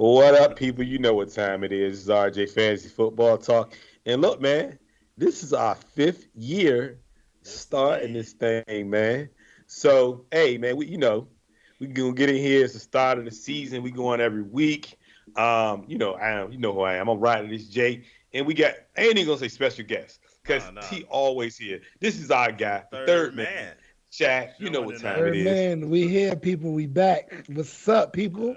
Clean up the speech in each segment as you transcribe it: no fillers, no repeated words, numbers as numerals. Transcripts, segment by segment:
What up, people? You know what time it is. It's RJ Fantasy Football Talk. And look, man, this is our fifth year Yes, starting indeed. this thing, man. So, hey, man, we gonna get in here. It's the start of the season. We go on every week. You know who I am. I'm riding this J, and I ain't even gonna say special guest No, because no. he always here. This is our It's the guy, the third third man, man Shaq. You know what joining time it Third us. is. man, we here, people. We back. What's up, people?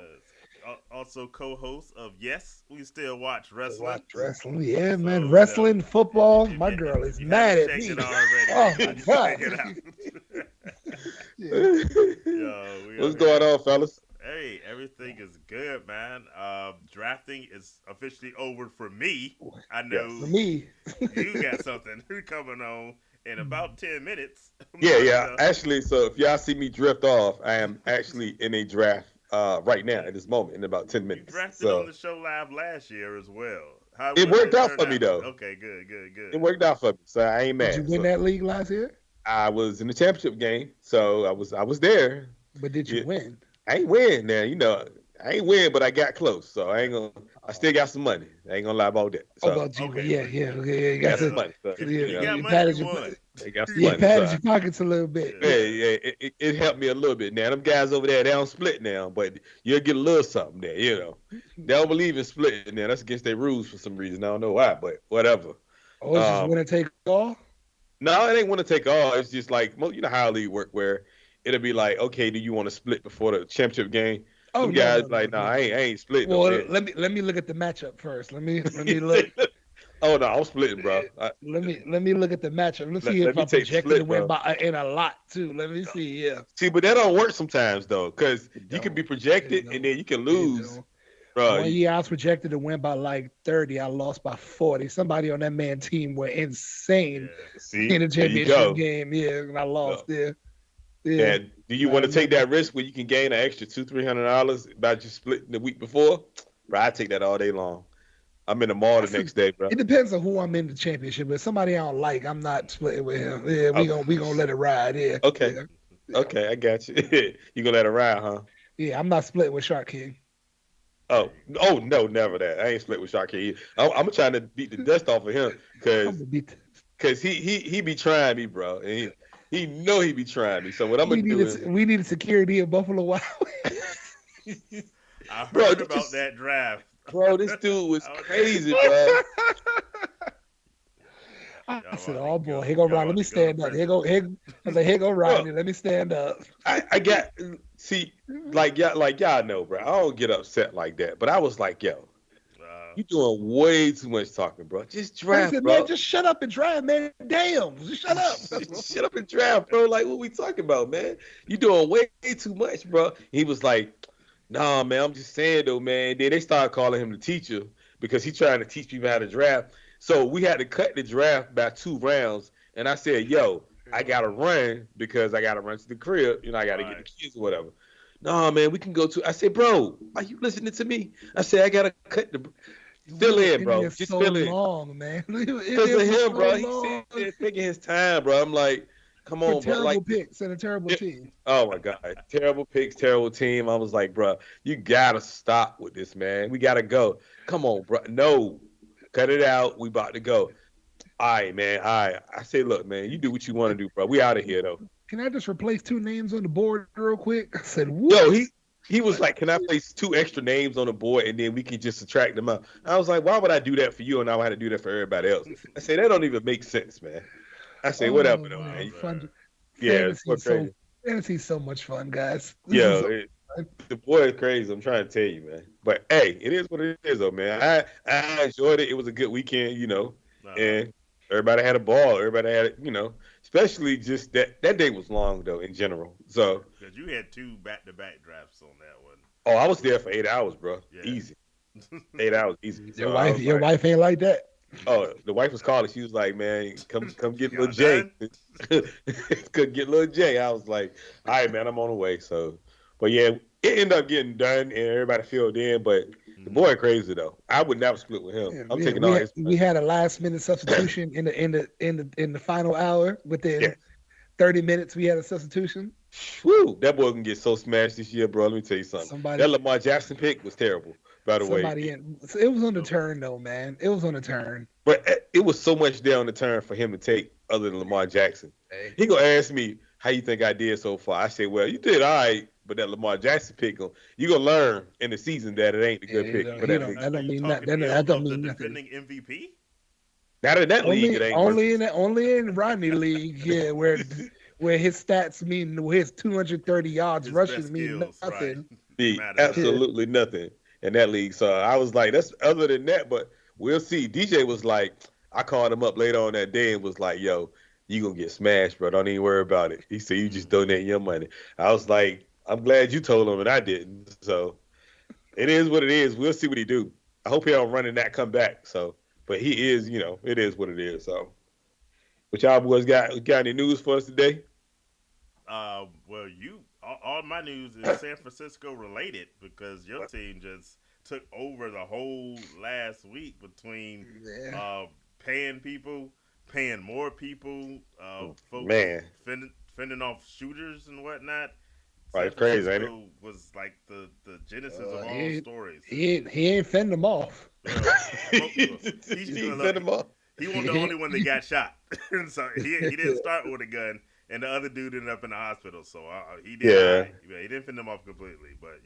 Also co-host of Yes, we still watch To wrestling. watch wrestling. Yeah, man. So Wrestling, football. if My you girl if is you mad haven't at checked me. it already, Oh you my need to god. check it out. Yeah. Yo, we What's up here. going on, fellas? Hey, everything is good, man. Drafting is officially over for me. I For know Yes. me. you got something coming on in about 10 minutes. Yeah, But yeah. Actually, so if y'all see me drift off, I am actually in a draft right now at this moment in about 10 you minutes. drafted on So the show live last year as well. How it what did worked it out turn for me out? though. Okay, good, good, It good. worked out for me. So I ain't Did you mad. win So that league last year? I was in the championship game. So I was there. But did you Yeah, win? I ain't win now, I ain't win, but I got close. So I Oh, still got some money. I ain't gonna lie about that. oh So well, gee, well, Okay, yeah, well, yeah, yeah. You got got some to, yeah. money. So, If you got you money, patted you your, won. I got some yeah, money. patted your pockets a little bit. Yeah. Yeah, yeah, it helped me a little bit now. Them guys over there, they don't split now, but you'll get a little something there. They don't believe in splitting now. That's against their rules for some reason. I don't know why, but whatever. Oh, it's just Um, winner take all. no, it ain't want to take all. It's just like you know how league work, where it'll be like, okay, do you want to split before the championship game? Oh Them no, guys no, no, like, no, no, I no. ain't splitting over Well, there. let me look at the matchup first. Let me look. Oh no, I'm splitting, bro. Let me look at the matchup. Let's see Let if me I'm take the projected to split, win bro. by in a lot too. Let me see. Yeah, See, but that don't work sometimes though, because it you can be don't. It projected and don't. then you can It lose, don't. bro. One year I was projected to win by like 30. I lost by 40. Somebody on that man team went insane Yeah. in See, the there you championship go. game. Yeah, and I lost Go. there. Yeah. And do you want Nah, to take yeah. that risk where you can gain an extra $200-300 by just splitting the week before? Bro, I take that all day long. I'm in the mall the That's a, next day, bro. it depends on who I'm in the championship. If somebody I don't like, I'm not splitting with him. Yeah, we Oh, gonna we gonna let it ride. Yeah, okay, yeah, yeah. okay, I got you. You gonna let it ride, huh? Yeah, I'm not splitting with Shark King. There Oh, oh no, never that. I ain't split with Shak. I'm trying to beat the dust off of him I'm because gonna beat. he be trying me, bro, and he know he be trying me. So what I'm We gonna do needed we needed security in Buffalo Wild is, I bro, heard about that draft. this dude was I was like, crazy, bro. I y'all said, about to "Oh boy, go. here go Y'all Ronnie. Let about me to go to stand up. Here prison. go here. I was like, here go Bro, Ronnie. Let me stand up." I got see like y'all know, bro. I don't get upset like that, but I was like, yo, Uh, you doing way too much talking, bro. Just Ronnie draft, said, "Man, bro. just shut up and drive, man. Damn, just shut up." Shut up and draft, bro. Like, what we talking about, man? You doing way too much, bro. He was like, nah, man, I'm just saying though, man. Then they started calling him the teacher because he trying to teach people how to draft. So we had to cut the draft by 2 rounds. And I said, yo, I gotta run because I gotta run to the crib. I gotta get the right. kids or whatever. Nah, man, we can go to. I said, bro, are you listening to me? I said, I gotta cut the We fill were in, in bro. there Just so fill in. long, man. We were in Because there of for him, so bro. He sitting long there taking his time, bro. I'm like, come for on, bro. terrible Like, picks and a terrible yeah. team. Oh my God, terrible picks, terrible team. I was like, bro, you gotta stop with this, man. We gotta go. Come on, bro. No, cut it out. We about to go. All right, man. All right. I say, look, man, you do what you want to do, bro. We out of here though. Can I just replace two names on the board real quick? I said, Yo, "Whoops." he was What? like, can I place 2 extra names on the board and then we can just subtract them out? I was like, why would I do that for you and I would have to do that for everybody else? I say that don't even make sense, man. I say whatever Oh though, Oh man, man. fun. man. Yeah, it's Fantasy more is so crazy. fantasy is so much fun, guys. This is Yo, so fun. the boy is crazy. I'm trying to tell you, man. But hey, it is what it is, though, man. I enjoyed it. It was a good weekend, Uh-huh. and everybody had a ball. Everybody had, especially just that day was long though in general. So, Because you had two back-to-back drafts on that one. oh, I was there for 8 hours, bro. Easy, Yeah. 8 hours, easy. Your So I wife, was your like, wife ain't like that. oh, the wife was calling. She was like, man, come get little Y'all Jay. done? Could get little Jay. I was like, all right, man, I'm on the way. So, but yeah, it ended up getting done and everybody filled in. But the Hmm. boy crazy though. I would never split with him. Yeah, I'm yeah, taking all his we money. had a last minute substitution in the final hour within Yes. 30 minutes we had a substitution. Whew, that boy can get so smashed this year, bro. Let me tell you something. That Somebody, Lamar Jackson pick was terrible, by the way. somebody in. It was on the turn though, man. It was on the turn. But it was so much down the turn for him to take other than Lamar Jackson. Hey, He gonna ask me how you think I did so far. I say, well, you did all right, but that Lamar Jackson pick, you gonna learn in the season that it ain't a good pick for he that don't. league. That don't Are you mean that. talking That, ill that don't of the mean nothing. defending MVP? Not in that league, Only, it ain't. only in Rodney League, yeah, where his stats mean his 230 yards His rushing best mean skills, right? nothing. Matter nothing. Absolutely nothing in that league. So I was like, that's other than that, but we'll see. DJ was like, I called him up later on that day and was like, yo, you gonna get smashed, bro. Don't even worry about it. He said, you just donate your money. I was like, I'm glad you told him and I didn't. So it is what it is. We'll see what he do. I hope he don't run and not come back. So, but he is, it is what it is. So, what y'all boys got any news for us today? Well, all my news is San Francisco related because your team just took over the whole last week between paying people, paying more people, folks Man, fending off shooters and whatnot. right, San it's crazy, ain't it? Francisco was like the genesis of all stories. He ain't fend them off. He fed him off. He wasn't the only one that got shot, so he didn't start with a gun, and the other dude ended up in the hospital. So he did. Yeah. Yeah, he didn't fend them off completely, but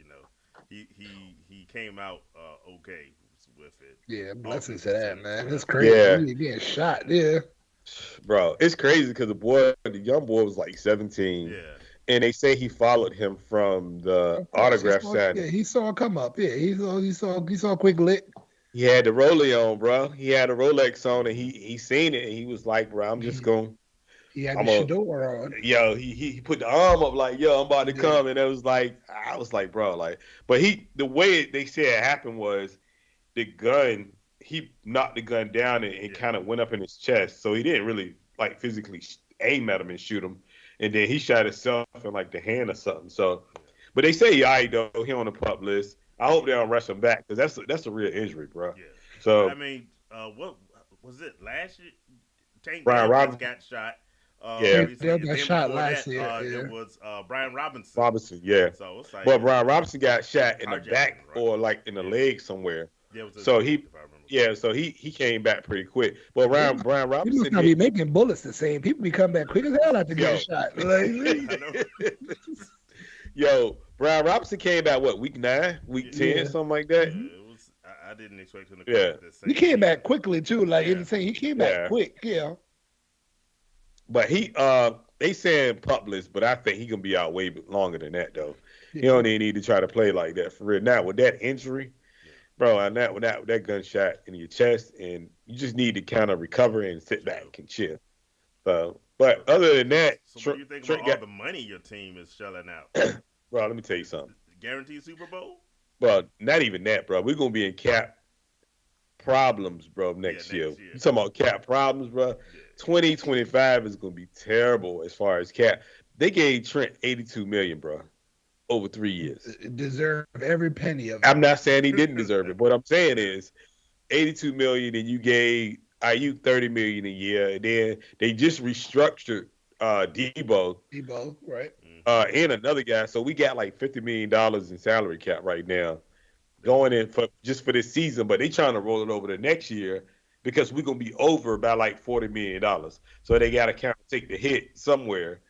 he came out okay with it. Yeah, blessings to that, man. It's crazy. Yeah. He getting shot. Yeah. Bro, it's crazy because the young boy was like 17. Yeah. And they say he followed him from the autograph signing. Yeah, he saw it come up. Yeah, he saw a quick lick. He had the Rolex on, bro. He had a Rolex on, and he seen it, and he was like, "Bro, I'm just going." He had the Shador on. Yo, he put the arm up like, "Yo, I'm about to come," and it was like, I was like, "Bro, like," but the way they said it happened was the gun. He knocked the gun down and it kind of went up in his chest, so he didn't really like physically aim at him and shoot him, and then he shot himself in like the hand or something. So, but they say he alright though. He on the pup list. I hope they don't rush him back because that's a real injury, bro. Yeah. So I mean, what was it last year? Tank Brian Daniels Robinson got shot. Daniels got shot last year. It was Brian Robinson. Robinson, yeah. So it's like, but Brian Robinson got shot in the carjacking, back right? or like in the leg somewhere. Yeah, it was So if I remember so he came back pretty quick. But Brian He Robinson, must not be making bullets the same. People be coming back quick as hell after getting shot. Like, I know. yo, Brian Robinson came back week 9, week 10, something like that. Yeah, it was. I didn't expect him to come back the same. he came back quickly too. Like he came back Yeah. quick. Yeah. But they saying pupless, but I think he gonna be out way longer than that though. He don't even need to try to play like that for real. Now with that injury, bro, and with that gunshot in your chest, and you just need to kind of recover and sit back and chill. So, but other than that, So what do you think about all the money your team is shelling out? bro, let me tell you something. Guaranteed Super Bowl? Bro, not even that, bro. We're gonna be in cap problems, bro, next year. next year. You talking about cap problems, bro? 2025 is gonna be terrible as far as cap. They gave Trent $82 million, bro, over 3 years. Deserve every penny of it. I'm not saying he didn't deserve it. What I'm saying is $82 million, and you gave IU $30 million a year, and then they just restructured Debo right? and another guy. So we got like $50 million in salary cap right now going in for this season, but they trying to roll it over to next year because we're gonna be over by like $40 million. So they gotta kind of take the hit somewhere.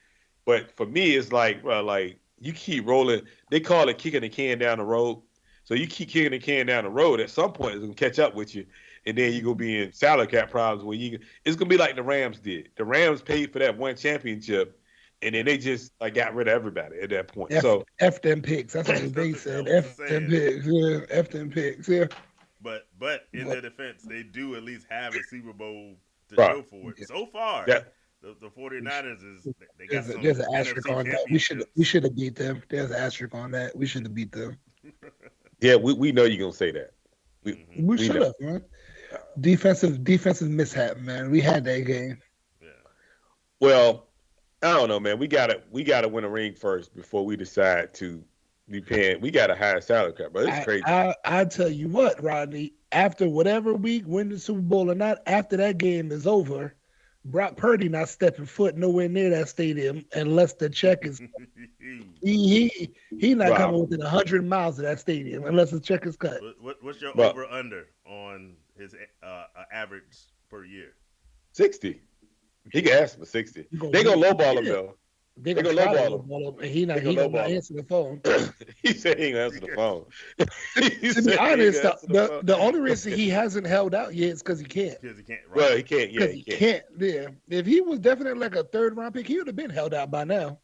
But for me, it's like, bro, like you keep rolling. They call it kicking the can down the road. So you keep kicking the can down the road. At some point, it's gonna catch up with you, and then you're gonna be in salary cap problems. It's gonna be like the Rams did. The Rams paid for that one championship, and then they just like got rid of everybody at that point. F them picks. That's what they said. F them picks. Yeah, F them picks. Yeah. But in their defense, they do at least have a Super Bowl to show for it. So far, the 49ers they got some. There's an asterisk on that. We should have beat them. There's an asterisk on that. We should have beat them. Yeah, we know you're gonna say that. We should have, man. Defensive mishap, man. We had that game. Yeah. Well, I don't know, man. We gotta win a ring first before we decide to be paying. We got a higher salary cap, bro. It's crazy. I tell you what, Rodney. After whatever we win the Super Bowl or not, after that game is over, Brock Purdy not stepping foot nowhere near that stadium unless the check is he not Bro, coming within 100 miles of that stadium unless the check is cut. What's your bro, over under on his average per year? 60. He can ask for 60. You gonna They gonna he lowball him yeah. though. They They gonna gonna try to lowball him. lowball him, and They he gonna gonna not lowball answer the phone. him. He said he ain't gonna answer the phone. He To be said he ain't honest, gonna answer the phone. the only reason he hasn't held out yet is because he can't. Because he can't. Right. Well, he can't. Yeah, Because he he can't. can't. Yeah. If he was definitely like a third round pick, he would have been held out by now.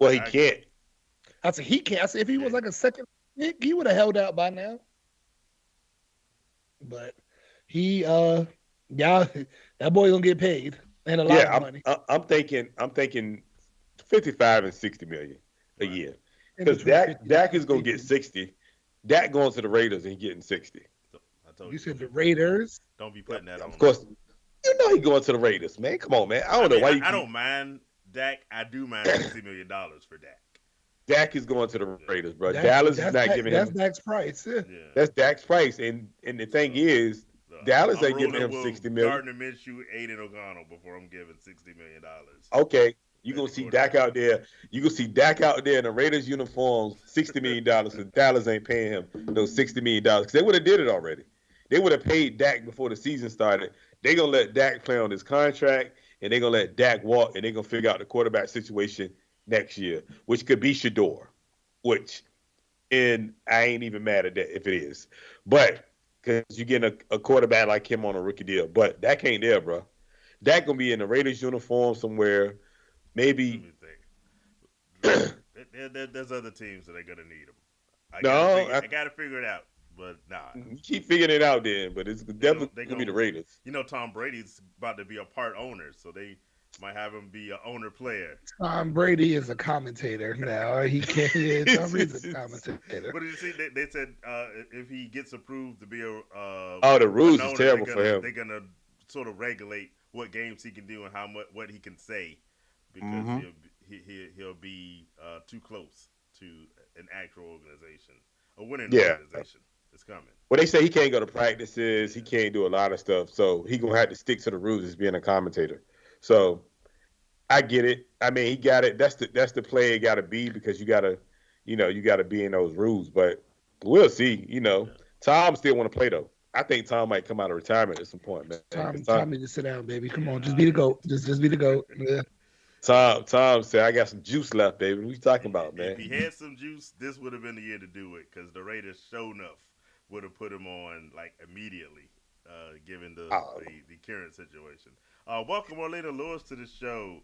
Well, he I can't. I said he can't. I said if he was Yeah. like a second pick, he would have held out by now. But he yeah, that boy gonna get paid and a lot Yeah, of money. I'm thinking 55 and 60 million a Right. year. In Because between 50 Dak and is gonna get 60. 60. Dak going to the Raiders and he getting 60. So, I told You you. said the Raiders. Don't be putting that on. Of course, you know he going to the Raiders, man. Come on, man. I don't know why you I keep don't mind Dak. I do mind $60 million for Dak. Dak is going to the Raiders, bro. That- Dallas is not giving that's him. Dak's price. Yeah. Yeah. That's Dak's price, and the thing is, Dallas ain't giving him rolling with 60 million. Gardner Minshew, Aiden O'Connell before I'm giving $60 million. Okay, you gonna see Dak out there. You gonna see Dak out there in the Raiders uniforms, $60 million. Because Dallas ain't paying him those $60 million because they would have did it already. They would have paid Dak before the season started. They gonna let Dak play on his contract, and they gonna let Dak walk, and they gonna figure out the quarterback situation next year, which could be Shador, and I ain't even mad at that if it is, but because you getting a quarterback like him on a rookie deal, but Dak ain't there, bro. Dak gonna be in the Raiders uniform somewhere. Let Maybe me think. There's other teams that are gonna need him. I gotta figure it out. But nah, you keep figuring it out then. But it's definitely they gonna be the gonna- Raiders. you know Tom Brady's about to be a part owner, so they might have him be an owner player. Tom Brady is a commentator now. He can't. Yeah, Tom Brady's a commentator. What did you see? They said if he gets approved to be a Oh, the rules an is owner, terrible for him. They're gonna sort of regulate what games he can do and how much what he can say because Mhm. he'll be too close to an actual organization, a winning Yeah. organization. It's coming. Well, they say he can't go to practices. He can't do a lot of stuff. So he gonna have to stick to the rules as being a commentator. So I get it. I mean, he got it. That's the play it got to be because you gotta be in those rules. But we'll see. Tom still want to play though. I think Tom might come out of retirement at some point, man. 'Cause Tom need to sit down, baby. Come on, just be the goat. Just be the goat. Yeah. Tom said, "I got some juice left, baby." What you talking about, man? If he had some juice, this would have been the year to do it because the Raiders, sure enough, would have put him on like immediately, given the current situation. Welcome Orlando Lewis to the show.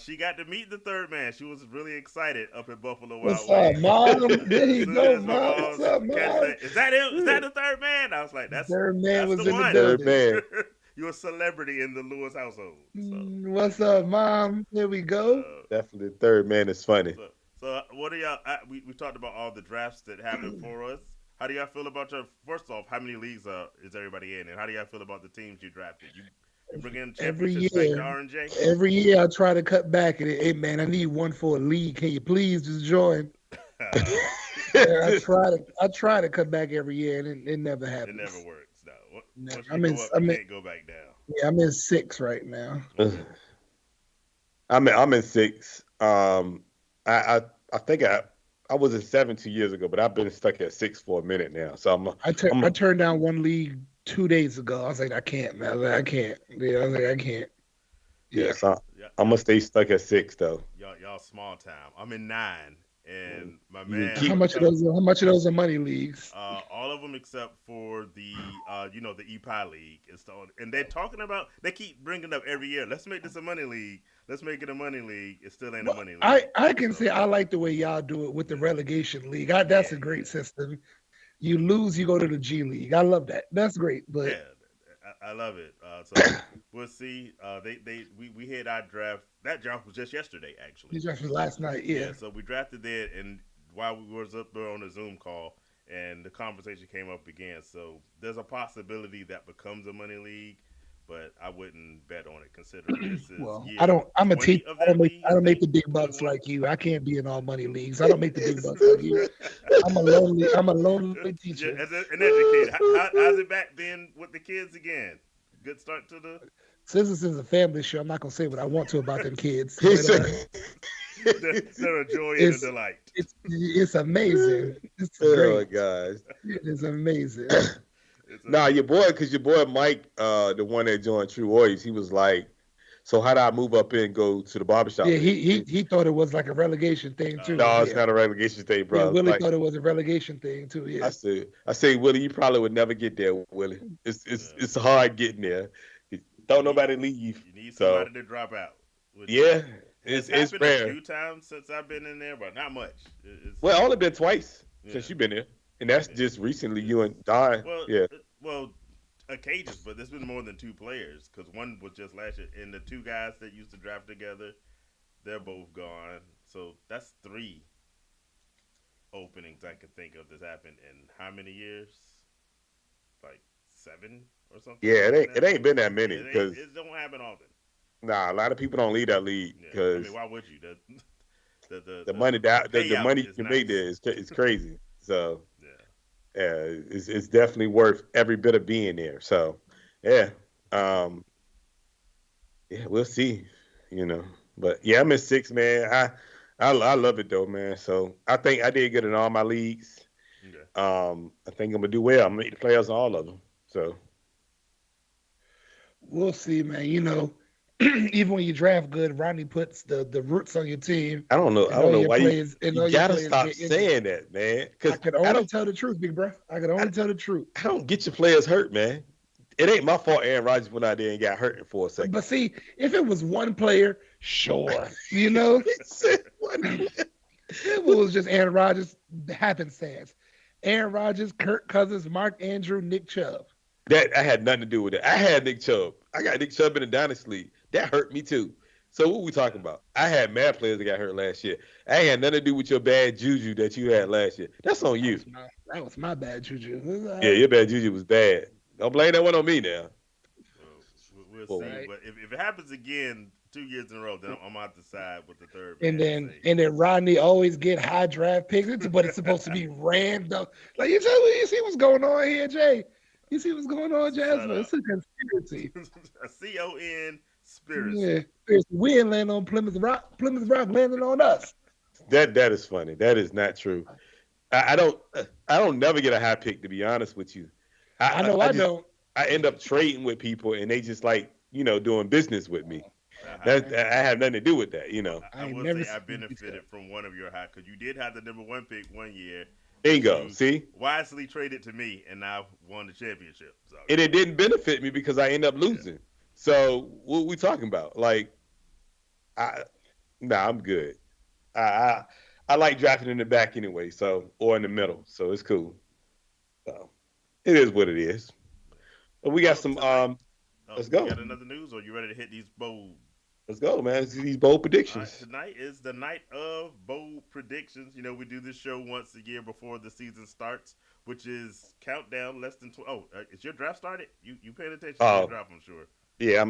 She got to meet the third man. She was really excited up at Buffalo Wild What's up, Wings. Mom? There you Soon go, as my Mom. mom What's up, catch Mom? that, is that him? Is that the third man? I was like, that's Third man was the in the one. building. Third man. You're a celebrity in the Lewis household. So, What's up, Mom? Here we go. Definitely the third man is funny. So what are y'all? We talked about all the drafts that happened for us. How do y'all feel about your? First off, how many leagues is everybody in, and how do y'all feel about the teams you drafted? You bring in Every championships like year. the R&J? Every year I try to cut back and hey man, I need one for a league. Can you please just join? I try to cut back every year and it never happens. It never works. No. No, Once you can't go back down. Yeah, I'm in 6 right now. I'm in 6. I think I was in 7 2 years ago, but I've been stuck at 6 for a minute now. So I turned down one league 2 days ago. I was like, I can't, man. I was like, I can't. Yeah, I was like, I can't. Yeah, so I'm gonna stay stuck at 6 though. Y'all small time. I'm in 9, and my man. How much of those are money leagues? All of them except for the the EPI league. And they're talking about. They keep bringing up every year. Let's make this a money league. Let's make it a money league. It still ain't a money league. I can say I like the way y'all do it with the relegation league. That's a great system. You lose, you go to the G League. I love that. That's great. But yeah, I love it. So we'll see. We had our draft. That draft was just yesterday, actually. the draft was last night. Yeah. So we drafted it, and while we was up there on the Zoom call, and the conversation came up again. So there's a possibility that becomes a money league, but I wouldn't bet on it considering this is. Well, year I don't. I'm a 20 teacher. of I that don't league, make the big bucks 21. like you. I can't be in all money leagues. I don't make the big bucks like you. I'm a lonely teacher. As an educator, how's it back being with the kids again? Good start to the since this is a family show, I'm not gonna say what I want to about them kids, He but said, They're a joy and a it's delight. it's amazing. It's "Oh my great. gosh." It is amazing. It's a Nah, because your boy Mike, the one that joined True Warriors, he was like, "So how do I move up and go to the barbershop Yeah, then?" he thought it was like a relegation thing too. oh, No, it's Yeah, not a relegation thing, yeah. bro. Willie Like thought it was a relegation thing too. Yeah. I say, Willie, you probably would never get there, Willie. yeah. It's hard getting there. Don't You need nobody leave. you need So somebody to drop out, which yeah, has it's happened a rare. few times since I've been in there, but not much. Well, only been twice Yeah, since you've been there, and that's yeah. just recently. You It's and Don, well, yeah. well, occasions, but there's been more than two players because one was just last year, and the two guys that used to draft together, they're both gone. So that's three openings I can think of that's happened in how many years? Like seven or something Yeah, in it that ain't been range. that Yeah, many because it don't happen often. nah, a lot of people don't leave that league Yeah, I mean, because why would you? The the money payout you is can make nice. there is crazy. So Yeah. yeah, it's definitely worth every bit of being there. So yeah, um, yeah, we'll see. You know, but yeah, I'm in six, man. I love it though, man. So I think I did good in all my leagues. Okay. I think I'm gonna do well. I'm gonna make the playoffs in all of them. So We'll see, man. Even when you draft good, Ronnie puts the roots on your team, I don't know. I and don't all know your why players and you all your gotta players stop get injured. saying that, man. I Because can only tell the truth, big bro. I can I, only tell the truth. I don't get your players hurt, man. It ain't my fault. Aaron Rodgers went out there and got hurt for a second. But see, if it was one player, sure. He said one player. If it was just Aaron Rodgers, happenstance. Aaron Rodgers, Kirk Cousins, Mark Andrew, Nick Chubb. That I had nothing to do with it. I had Nick Chubb. I got Nick Chubb in the dynasty league. That hurt me too. So what we talking about? I had mad players that got hurt last year. I ain't had nothing to do with your bad juju that you had last year. That's on you. That was my bad juju. It was all Yeah, right. your bad juju was bad. Don't blame that one on me now. Well, we'll Well, see. Right. But if it happens again 2 years in a row, then I'm going to decide what the third And man to then say. and then Rodney always get high draft picks, but it's supposed to be random. Like you see what's going on here, Jay. You see what's going on, Shut Jasmine? up. It's a conspiracy. A CON Yeah, conspiracy. it's wind landing on Plymouth Rock. Plymouth Rock landing on us. that is funny. That is not true. I don't never get a high pick to be honest with you. I I, know I I just don't. I end up trading with people and they just like doing business with me. I, That I have nothing to do with that. I I ain't will never say I seen these benefited from one of your high because you did have the number one pick one year that Bingo. you See, wisely traded to me, and I won the championship. So and it didn't benefit me because I end up yeah, losing. So what we talking about? Like, I nah, I'm good. I I, I like drafting in the back anyway, so or in the middle, so it's cool. So it is what it is. But we got well some. tonight. Oh, Let's you go. got another news, or you ready to hit these bold? Let's go, man. Let's do these bold All right, predictions. tonight is the night of bold predictions. You know, we do this show once a year before the season starts, which is countdown less than 12. Oh, is your draft started? You paying attention to your Oh draft? I'm sure. yeah,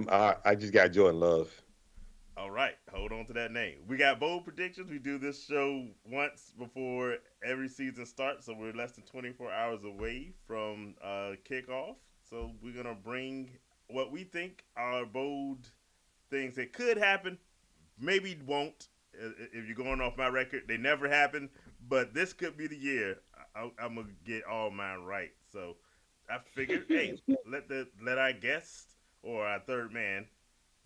I just got Jordan Love. All right, hold on to that name. We got bold predictions. We do this show once before every season starts, so we're less than 24 hours away from kickoff. So we're gonna bring what we think are bold things that could happen, maybe won't. If you're going off my record, they never happen. But this could be the year I'm gonna get all mine right. So I figured, hey, let our guest or our third man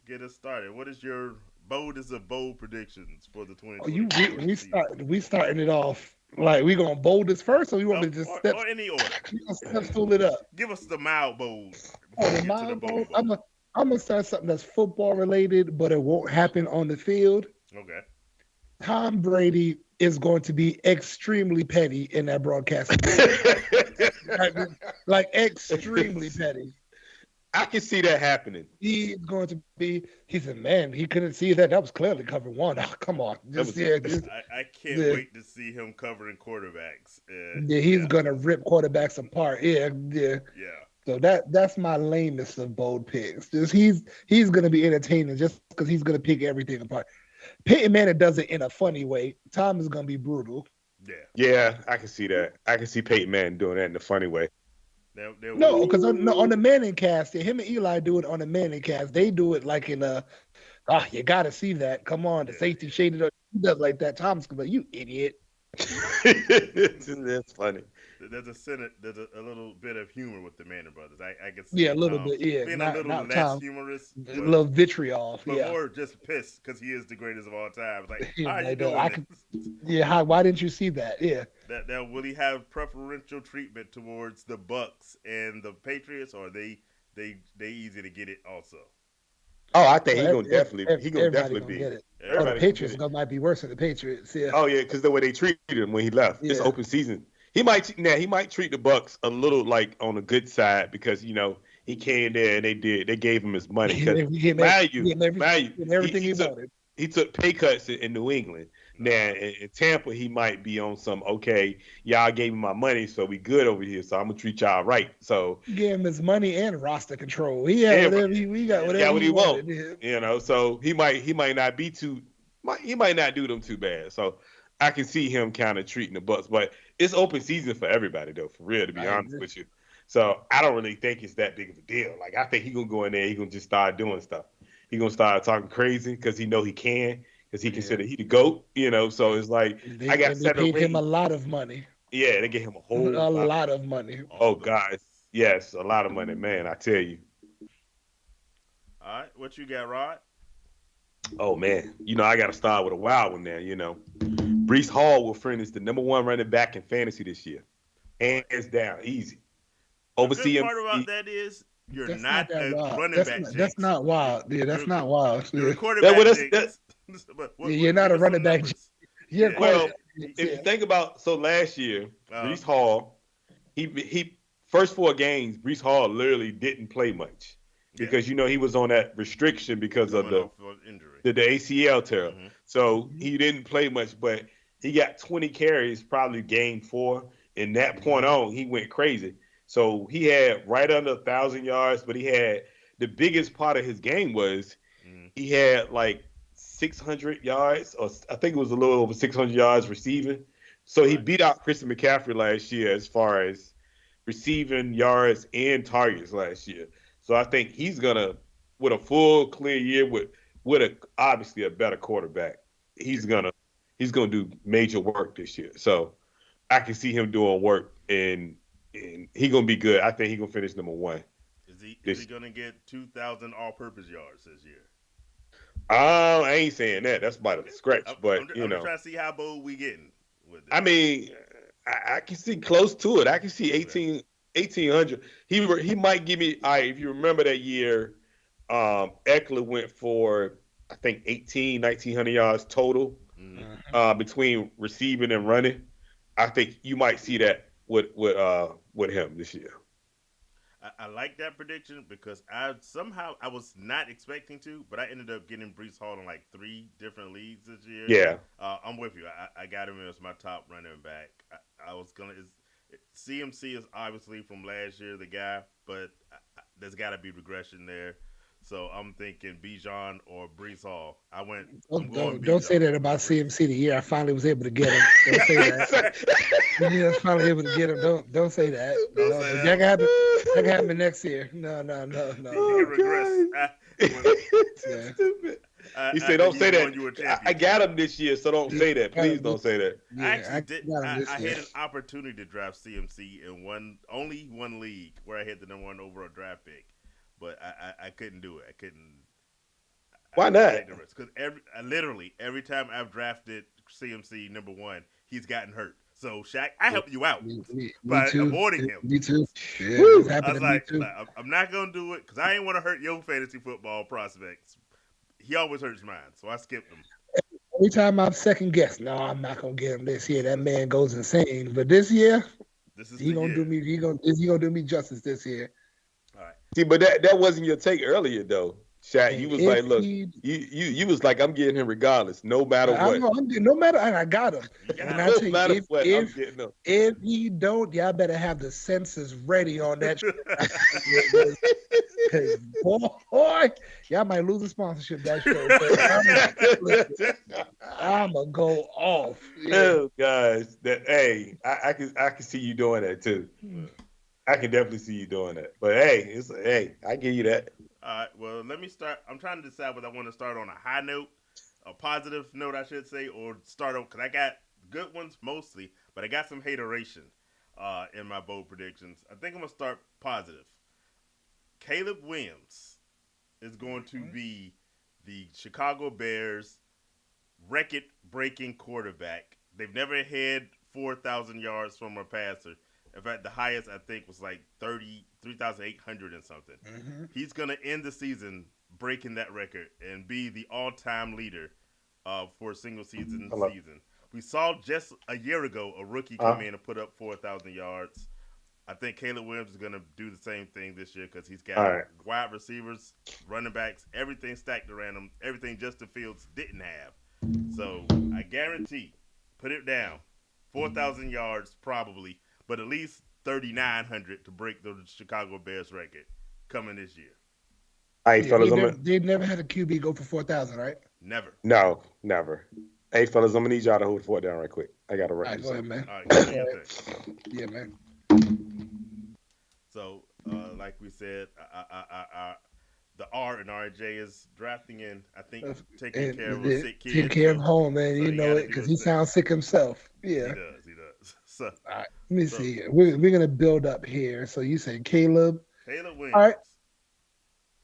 get us started. What is your boldest of bold predictions for the Oh, you 2024 season? we starting it off like we gonna bold this first, or you want me to just step Or any order. step stool it up? Give us the mild bold Oh, before we the get to the mild bold. bold bold. I'm gonna start something that's football related, but it won't happen on the field. Okay. Tom Brady is going to be extremely petty in that broadcasting booth. Like, like extremely petty. I can see that happening. He's going to be. He said, "Man, he couldn't see that. That was clearly cover one. Oh, come on, That just was yeah, just, I can't yeah, wait to see him covering quarterbacks. yeah. He's Yeah, gonna rip quarterbacks apart. Yeah, yeah. yeah. So that's my lamest of bold picks. Just he's gonna be entertaining just because he's gonna pick everything apart. Peyton Manning does it in a funny way. Tom is gonna be brutal. Yeah. Yeah, I can see that. I can see Peyton Manning doing that in a funny way. No, because on the Manning cast, him and Eli do it on the Manning cast. They do it like in you got to see that. Come on, the safety shaded up. He does like that. Thomas, but you idiot. That's funny. There's a little bit of humor with the Manning brothers. I can see Yeah, a little Tom bit. Yeah, being a little not less Tom. humorous, A little vitriol. but Yeah, more just pissed because he is the greatest of all time. It's like, yeah, how are you like, doing this? yeah. Why didn't you see that? Yeah. That will he have preferential treatment towards the Bucks and the Patriots, or they easy to get it also? Oh, I think he gonna Everybody definitely gonna be. get it. Or the Everybody gonna get Patriots it. might be worse than the Patriots. Yeah. Oh yeah, because the way they treated him when he left, it's Yeah. open season. He might treat the Bucks a little like on a good side because he came there and they gave him his money because value everything he wanted. He took pay cuts in New England. Now in Tampa, he might be on some y'all gave me my money, so we good over here. So I'm gonna treat y'all right. So he gave him his money and roster control. He had whatever he got, whatever he wanted. So he might not be he might not do them too bad. So I can see him kind of treating the Bucks, but it's open season for everybody though, for real, to be honest with you. So I don't really think it's that big of a deal. Like I think he gonna go in there, he gonna just start doing stuff. He gonna start talking crazy because he know he can, because he consider he the GOAT, So it's like they paid him a lot of money. Yeah, they gave him a lot of money. Oh God, yes, a lot of money, man. I tell you. All right, what you got, Rod? Oh man, I got to start with a wild one there. Breece Hall will finish the number 1 running back in fantasy this year, hands down, easy. The good part about that is you're not a running back. That's not wild. Yeah, that's not wild. You're a quarterback. You're not a running back. Yeah. Well, if you think about last year, Breece Hall, he first 4 games, Breece Hall literally didn't play much because he was on that restriction because of the injury, the ACL tear. Mm-hmm. So he didn't play much, but he got 20 carries probably game 4, and that point on he went crazy. So he had right under 1,000 yards, but he had the biggest part of his game was he had like 600 yards, or I think it was a little over 600 yards receiving. So he beat out Christian McCaffrey last year as far as receiving yards and targets last year. So I think he's gonna, with a full clear year with obviously a better quarterback, he's gonna do major work this year. So I can see him doing work and he's gonna be good. I think he's gonna finish number 1. Is he gonna get 2,000 all-purpose yards this year? I ain't saying that. That's about a stretch, but I'm trying to see how bold we getting with this. I mean, I can see close to it. I can see 1,800. He might give me. If you remember that year, Eckler went for I think 1,900 yards total between receiving and running. I think you might see that with him this year. I like that prediction because I was not expecting to, but I ended up getting Breece Hall in like 3 different leagues this year. Yeah, I'm with you. I got him as my top running back. I was gonna. CMC is obviously from last year, the guy, but there's got to be regression there. So I'm thinking Bijan or Breece Hall. Don't say that about CMC the year I finally was able to get him. Don't say that. I was finally able to get him. Don't say that. That can happen next year. No. Oh, regress. Stupid. He said, "Don't say that." I got him this year, so don't say that. Please don't say that. I had an opportunity to draft CMC in only one league where I hit the number 1 overall draft pick. But I couldn't do it. I couldn't. Why not? Because every time I've drafted CMC number 1, he's gotten hurt. So Shaq, I helped you out by avoiding him. Me too. Yeah, I was like, I'm not gonna do it because I ain't want to hurt your fantasy football prospects. He always hurts mine, so I skipped him. Every time I'm second guess, no, I'm not gonna get him this year. That man goes insane. But this year, he gonna do me justice this year. All right. See, but that wasn't your take earlier, though, Shaq. You was like, look, you was like, I'm getting him regardless, no matter what. No matter, and I got him. And I no matter what, I'm getting him. If he don't, y'all better have the senses ready on that. Because boy, y'all might lose a sponsorship that show. I'm gonna go off. Yeah. Oh, guys, I can see you doing that too. I can definitely see you doing that. But hey, I give you that. All right. Well, let me start. I'm trying to decide whether I want to start on a high note, a positive note, I should say, or start on because I got good ones mostly, but I got some hateration in my bold predictions. I think I'm gonna start positive. Caleb Williams is going to be the Chicago Bears record-breaking quarterback. They've never had 4,000 yards from a passer. In fact, the highest I think was like 33,800 and something. Mm-hmm. He's going to end the season breaking that record and be the all-time leader for a single Hello. season. We saw just a year ago a rookie come Uh, in and put up 4,000 yards. I think Caleb Williams is going to do the same thing this year because he's all got right. wide receivers, running backs, everything stacked around him, everything Justin Fields didn't have. So I guarantee, put it down, 4,000 yards probably, but at least 3,900 to break the Chicago Bears record coming this year. Hey, Yeah, fellas, they never had a QB go for 4,000, right? Never. no, never. Hey, fellas, I'm gonna need y'all to hold the fort down right quick. I gotta All run right, you go ahead, something. man. All right, Go do your ahead. thing. Yeah, man. So, like we said, the R and RJ is drafting in. I think taking care of a And sick take kid, care of so home, man. so You he know got to it do because his he thing. sounds sick himself. He Yeah. does. He does. So, All right. Let me so see. We're gonna build up here. So you said Caleb. Caleb All right. Williams,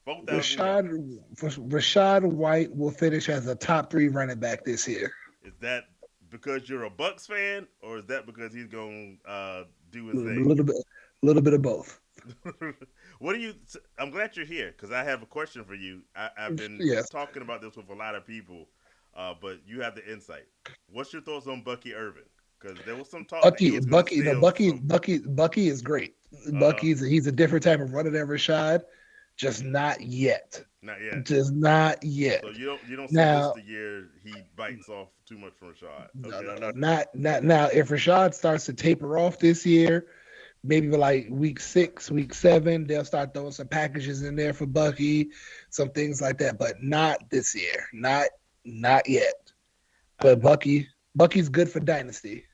4,000 Rashad yards. Rashad White will finish as a top three running back this year. Is that because you're a Bucks fan, or is that because he's gonna do A his thing? little bit of both. What do you? I'm glad you're here because I have a question for you. I've been Yes. talking about this with a lot of people, but you have the insight. What's your thoughts on Bucky Irvin? Because there was some talk that he was going to steal some. Bucky is great. Uh huh. He's a different type of runner than Rashad, just not yet. Not yet. Just not So yet. you don't see this Now, the year he bites off too much from Rashad. no, Okay. no, no, not now. If Rashad starts to taper off this year, maybe like week 6, week 7, they'll start throwing some packages in there for Bucky, some things like that. But not this year. Not yet. I, But Bucky's good for dynasty.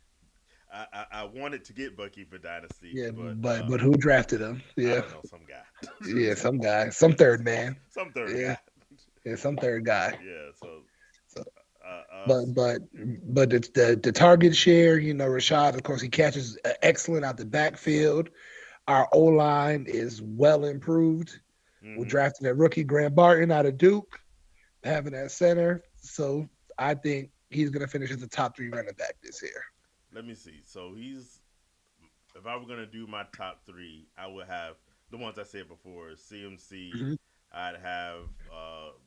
I wanted to get Bucky for Dynasty, Yeah, but but who drafted him? I Yeah, don't know, some guy. yeah, some guy, some third man. Some third Yeah, guy. yeah, some third guy. Yeah, so So, uh, uh, but but but the target share, Rashad, of course, he catches excellent out the backfield. Our O line is well improved. We're hmm drafting a rookie Grant Barton out of Duke, having that center. So I think he's gonna finish as a top three running back this year. let me see. So he's if I were gonna do my top three, I would have the ones I said before: CMC. Mhm. I'd have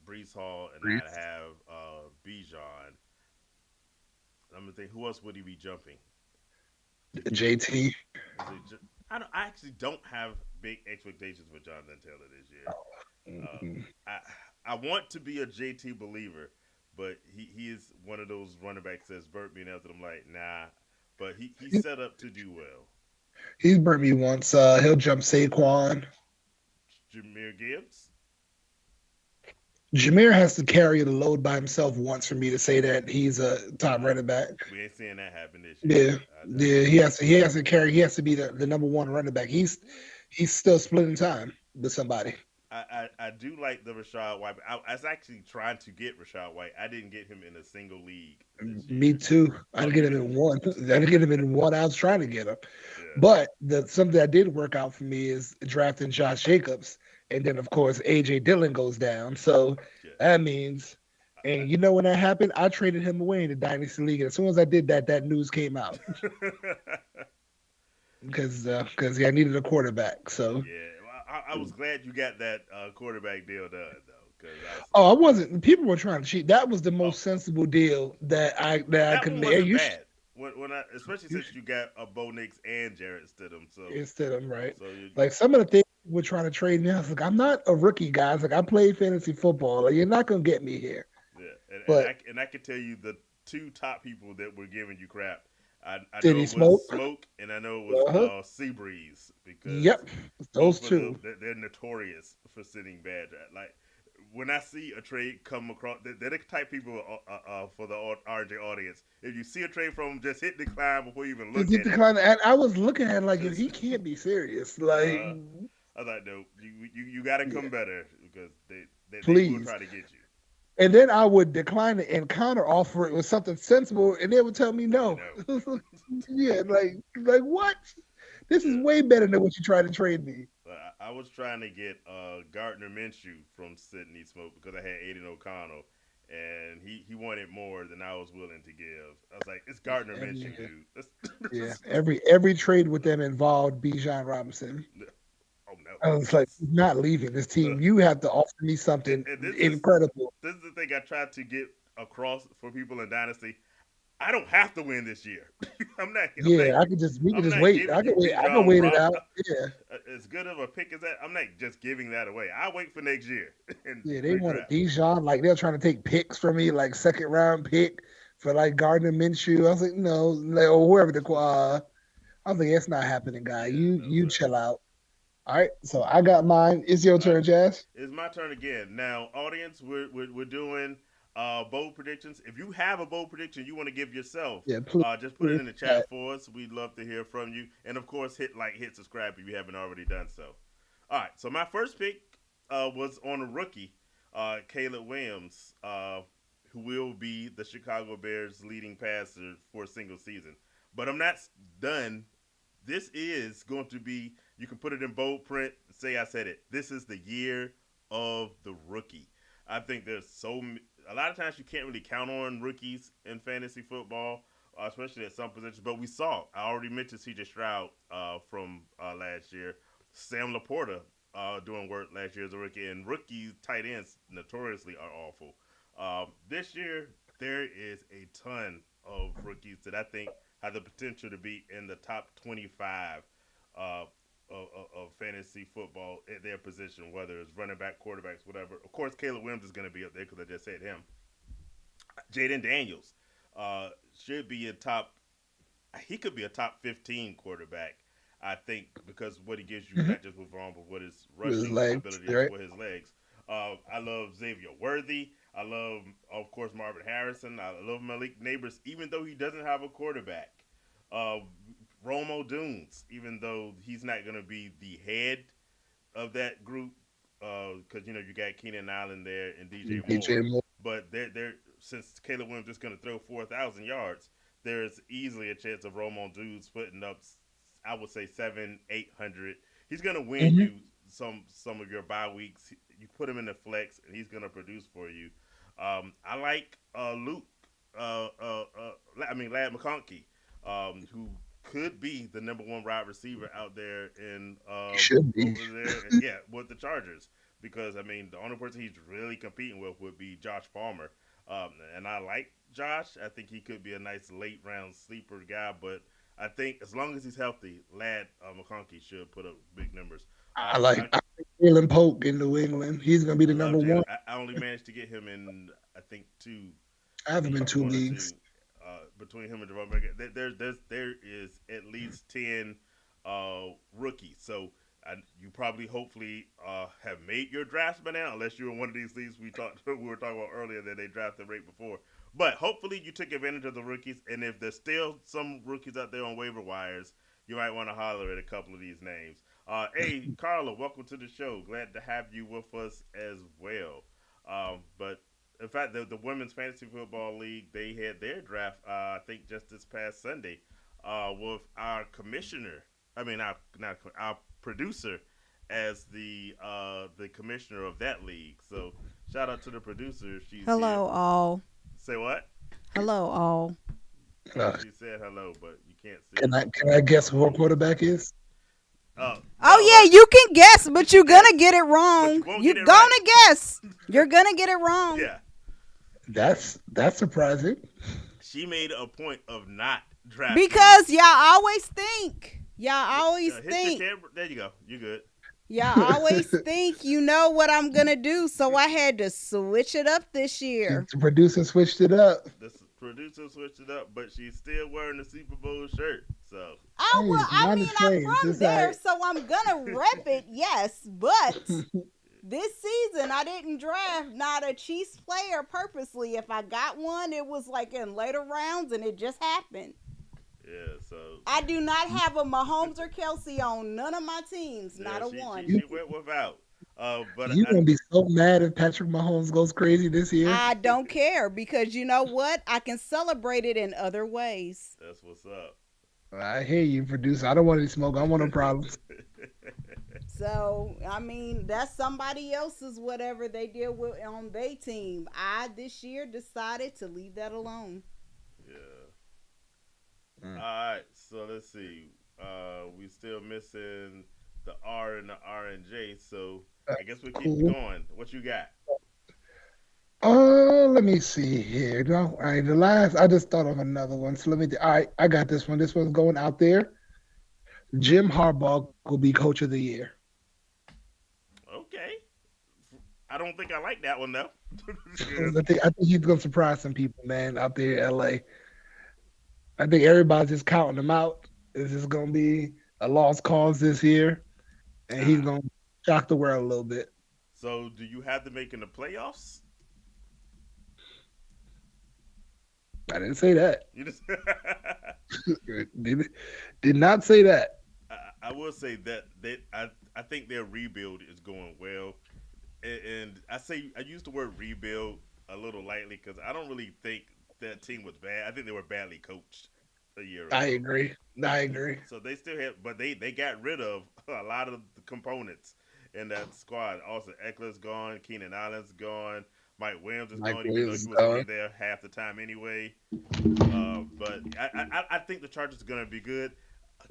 Brees Hall, and I'd have Bijan. I'm gonna think, who else would he be jumping? JT. Is it? I actually don't have big expectations for Jonathan Taylor this year. Mhm. I want to be a JT believer, but he is one of those running backs that's burnt me out that I'm like, nah. But he's set up to do well. He's burnt me once. He'll jump Saquon. Jameer Gibbs. Jameer has to carry the load by himself once for me to say that he's a top running back. We ain't seeing that happen this year. Yeah, yeah, he has to carry. He has to be the number one running back. He's still splitting time with somebody. I do like the Rashad White. I was actually trying to get Rashad White. I didn't get him in a single league this Me year. too. I Oh, didn't you get him did? in one. I didn't get him in one. I was trying to get him, Yeah, but something that did work out for me is drafting Josh Jacobs, and then of course AJ Dillon goes down. So yeah. that means, and when that happened, I traded him away in the dynasty league. And as soon as I did that, that news came out because I needed a quarterback. So Yeah, well, I was glad you got that quarterback deal done though, because I was I wasn't. People were trying to cheat. That was the oh most sensible deal that I that could one make. wasn't You bad. When I especially since you got a Bo Nix and Jarrett Stidham, instead of right. so you Like some of the things we're trying to trade me, I was like, I'm not a rookie, guys. Like I played fantasy football. Like you're not gonna get me here. yeah, But and I can tell you the two top people that were giving you crap. I did know he it was smoke? Smoke and I know it was Uh-huh. Seabreeze because Yep. both Those of them two. they're notorious for sitting bad. Like when I see a trade come across, they're the type of people for the RJ audience. If you see a trade from them, just hit decline before you even Just look get at the it. kind of. I was looking at it like, yo, Just he can't be serious. Like, I was like, no, you got to come yeah, better because they will please. try to get you. And then I would decline it and counter offer it with something sensible, and they would tell me no. No, Yeah, like what? This is yeah. way better than what you tried to trade me. But I was trying to get Gardner Minshew from Sydney Smoke because I had Aiden O'Connell, and he wanted more than I was willing to give. I was like, it's Gardner Minshew, Yeah, dude. yeah. Every trade with them involved Bijan Robinson. Oh no, I was like, this, he's not leaving this team. You have to offer me something and incredible. this is the thing I tried to get across for people in Dynasty. I don't have to win this year. I'm not Yeah, I could just we could I'm just not wait. giving you I could Bijan wait it Rob. out. Yeah. As good of a pick as that, I'm not just giving that away. I wait for next year and Yeah, they wanted redraft. Bijan. Like they're trying to take picks from me, like second round pick for like Gardner Minshew. I was like, no, like, or whoever the I was like, it's not happening, guy. Yeah, no You sir. chill out. All right, so I got mine. It's your All right, turn, Jazz. it's my turn again. Now, audience, we're doing bold predictions. If you have a bold prediction you want to give yourself, Yeah, please. just put it Please. in the chat for us. We'd love to hear from you. And of course, hit like, hit subscribe if you haven't already done so. All right, so my first pick was on a rookie, Caleb Williams, who will be the Chicago Bears' leading passer for a single season. But I'm not done. This is going to be, you can put it in bold print, say I said it. This is the year of the rookie. I think there's a lot of times you can't really count on rookies in fantasy football, especially at some positions. But we saw, I already mentioned CJ Stroud from last year, Sam Laporta doing work last year as a rookie, and rookie tight ends notoriously are awful. This year, there is a ton of rookies that I think have the potential to be in the top 25 uh, of fantasy football at their position, whether it's running back, quarterbacks, whatever. Of course, Caleb Williams is going to be up there because I just said him. Jaden Daniels should be a top. He could be a top 15 quarterback. I think because what he gives you, Mhm. not just with arm, but what his With his rushing legs, ability is right? for his legs. I love Xavier Worthy. I love, of course, Marvin Harrison. I love Malik Neighbors, even though he doesn't have a quarterback. Uh, Romo Dunes, even though he's not going to be the head of that group, because you got Keenan Allen there and DJ DJ Moore, Moore. but they're since Caleb Williams is going to throw 4,000 yards, there's easily a chance of Romo Dudes putting up, I would say 700, 800. He's going to win Hmm. you some of your bye weeks. You put him in the flex, and he's going to produce for you. I like Luke. Lad McConkey, who could be the number one wide receiver out there in He should be. over there, yeah, with the Chargers. Because the only person he's really competing with would be Josh Palmer, and I like Josh. I think he could be a nice late round sleeper guy, but I think as long as he's healthy, Lad McConkey should put up big numbers. I like Jalen Polk in New England. He's gonna be I the love number Jalen. one. I only managed to get him in I think two I have him in leagues, two one or two. leagues. Between him and Javon Baker, there is at least 10 rookies. So you probably, hopefully, have made your drafts by now, unless you're in one of these leagues we were talking about earlier that they drafted right before. But hopefully, you took advantage of the rookies. And if there's still some rookies out there on waiver wires, you might want to holler at a couple of these names. Hey, Carla, welcome to the show. Glad to have you with us as well. But in fact, the women's fantasy football league, they had their draft. I think just this past Sunday, with our commissioner. I mean, our producer as the commissioner of that league. So shout out to the producer. She's here. Hello, all. Say what? Hello, all. Uh, She said hello, but you can't see can her. I guess who our quarterback is? Oh No, yeah, you can guess, but you're gonna get it but you wrong. won't You get it right. gonna guess. You're gonna get it wrong. Yeah, That's surprising. she made a point of not drafting. Because y'all always think. Y'all always Hit think. your camera. There you go. You good. Y'all always think you know what I'm gonna do, so I had to switch it up this year. The producer switched it up. The producer switched it up, but she's still wearing the Super Bowl shirt. So I Hey, I'm minus from change. It's all there, right. so I'm gonna rep it, yes, but This season, I didn't draft not a Chiefs player purposely. If I got one, it was like in later rounds, and it just happened. Yeah, so I do not have a Mahomes or Kelsey on none of my teams, yeah, not a she one. You she went without. But you I gonna be so mad if Patrick Mahomes goes crazy this year? I don't care because you know what? I can celebrate it in other ways. that's what's up. I hear you, producer. I don't want any smoke. I don't want no problems. So, I mean, that's somebody else's whatever they deal with on their team. I this year decided to leave that alone. Yeah. All Mm. right, so let's see. We still missing the R and the R and J, so I guess we'll keep it Cool. going. What you got? Let me see here. No, all right, the last I just thought of another one. So let me. All right, I got this one. This one's going out there. Jim Harbaugh will be coach of the year. Okay. I don't think I like that one though. I think he's gonna surprise some people, man, out there in LA. I think everybody's just counting him out. This is gonna be a lost cause this year, and he's Ah, gonna shock the world a little bit. so do you have to make in the playoffs? I didn't say that. You just Did not say that. I will say that I think their rebuild is going well, and I use the word rebuild a little lightly because I don't really think that team was bad. I think they were badly coached a year I ago. agree. I agree. So they still have, but they got rid of a lot of the components in that squad. Also, Eckler's gone, Keenan Allen's gone, Mike Williams is Mike gone, even though Williams he is was only gone. there half the time anyway. But I think the Chargers are going to be good.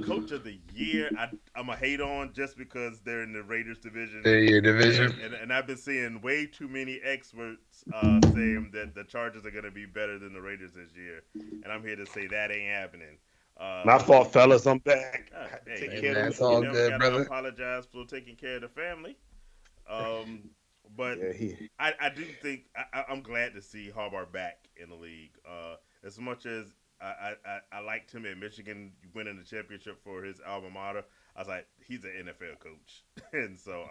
Coach of the year, I'm a hate on just because they're in the Raiders division, Your and division. I've been seeing way too many experts saying that the Chargers are going to be better than the Raiders this year, and I'm here to say that ain't happening. My Uh, fault, fellas. I'm back. I had to hey, take Hey care of man, them it's you all kids. never good, gotta brother. apologize for taking care of the family. Um, but Yeah, he. I do think I'm glad to see Harbaugh back in the league. As much as I liked him at Michigan winning the championship for his alma mater, I was like, he's an NFL coach. And so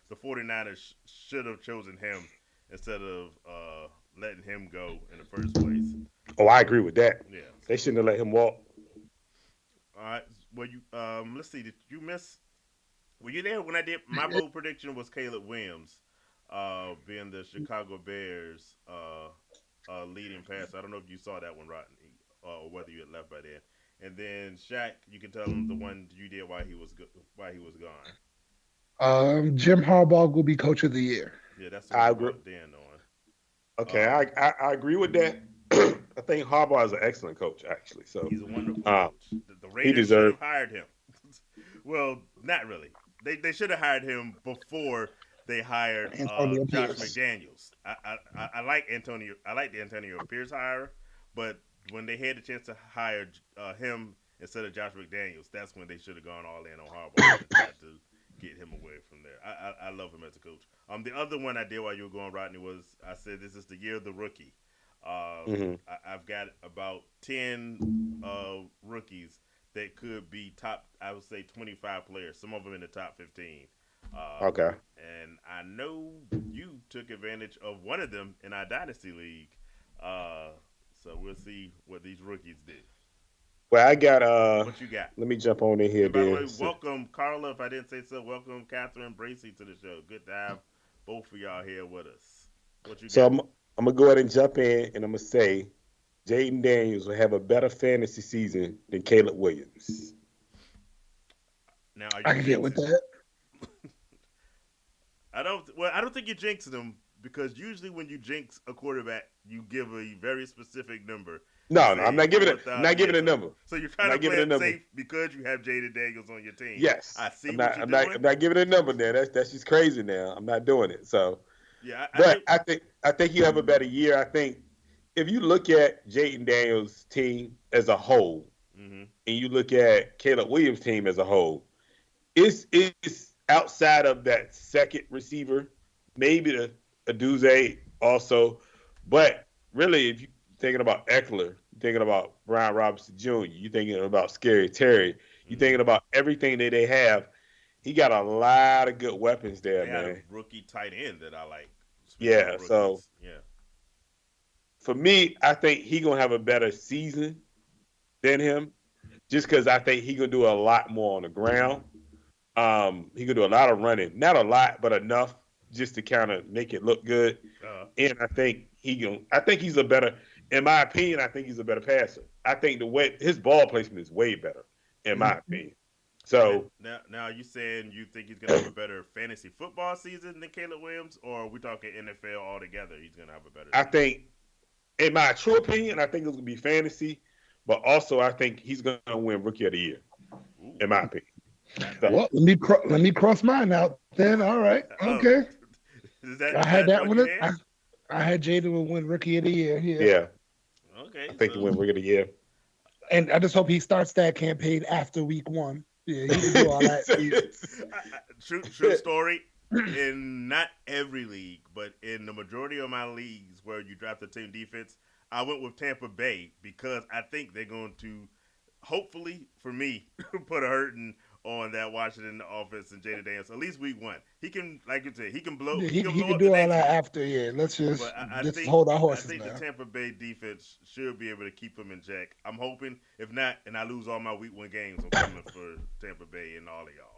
the 49ers should have chosen him instead of letting him go in the first place. Oh, I agree with that. Yeah. They So, shouldn't have let him walk. all right. Well, you let's see. Did you miss? Were you there when I did my bold prediction? Was Caleb Williams, being the Chicago Bears leading passer? I don't know if you saw that one, Rodney, or whether you had left by then. And then Shaq, you can tell him the one you did why he was gone. Jim Harbaugh will be coach of the year. Yeah, that's the one I you agree. brought Dan Okay, on. I agree with that. I think Harbaugh is an excellent coach, actually. So He's a wonderful uh, coach. The he Raiders should deserves. have hired him. Well, not really. They should have hired him before they hired Antonio Josh Pierce. McDaniels. I like Antonio. I like the Antonio Pierce hire, but when they had the chance to hire him instead of Josh McDaniels, that's when they should have gone all in on Harbaugh and tried to get him away from there. I love him as a coach. The other one I did while you were going, Rodney, was I said this is the year of the rookie. Hmm. I've got about 10 rookies that could be top, I would say 25 players, some of them in the top 15. Um, Okay. and I know you took advantage of one of them in our Dynasty League. Uh, so we'll see what these rookies do. Well, I got What you got? let me jump on in here And by the then. way, welcome, Carla, if I didn't say so. Welcome, Catherine Bracy, to the show. Good to have both of y'all here with us. What you So got? I'm gonna go ahead and jump in, and I'm gonna say Jaden Daniels will have a better fantasy season than Caleb Williams. Now, are I you can get with jinxing? that. I don't. Well, I don't think you're jinxing them because usually when you jinx a quarterback, you give a very specific number and No, no, I'm say not giving it. I'm 4,000. not Yeah, giving a number. so you're I'm trying to not giving play a it number. safe because you have Jaden Daniels on your team. Yes, I see what you're I'm doing. not giving a number there. That's just crazy now. I'm not doing it. So, Yeah, I but think. I think you have a better year. I think if you look at Jaden Daniels' team as a whole, Hmm. and you look at Caleb Williams' team as a whole, it's outside of that second receiver, maybe the Aduze also, but really, if you're thinking about Eckler, you're thinking about Brian Robinson Jr., you're thinking about Scary Terry, you're Hmm. thinking about everything that they have. He got a lot of good weapons there, They had a man. rookie tight end that I like. Speaking of Yeah, so rookies, yeah. for me, I think he gonna have a better season than him, just because I think he gonna do a lot more on the ground. He gonna do a lot of running, not a lot, but enough just to kind of make it look good. Uh, And I think I think he's a better, in my opinion, I think he's a better passer. I think the way his ball placement is way better, in my opinion. So now you saying you think he's gonna have a better fantasy football season than Caleb Williams, or are we talking NFL altogether? He's gonna have a better I season. think, in my true opinion, I think it's gonna be fantasy, but also I think he's gonna win Rookie of the Year, Ooh, in my opinion. So, Well, let me cross mine out then. All right, oh, okay. is I had that that what one. you had? I had Jaden will win Rookie of the Year. Yeah. yeah, Okay, I think he so win Rookie of the Year. And I just hope he starts that campaign after week 1. Yeah, he can do all that. true story. In not every league, but in the majority of my leagues where you draft a team defense, I went with Tampa Bay because I think they're going to, hopefully for me, put a hurting on that Washington offense and Jaden Daniels. At least week 1, he can, like you said, he can blow. Yeah, He he can can blow up do the all next that week. after. Yeah, let's just But I just think hold our I horses think now. the Tampa Bay defense should be able to keep him in check. I'm hoping. If not, and I lose all my week 1 games, I'm coming for Tampa Bay and all of y'all.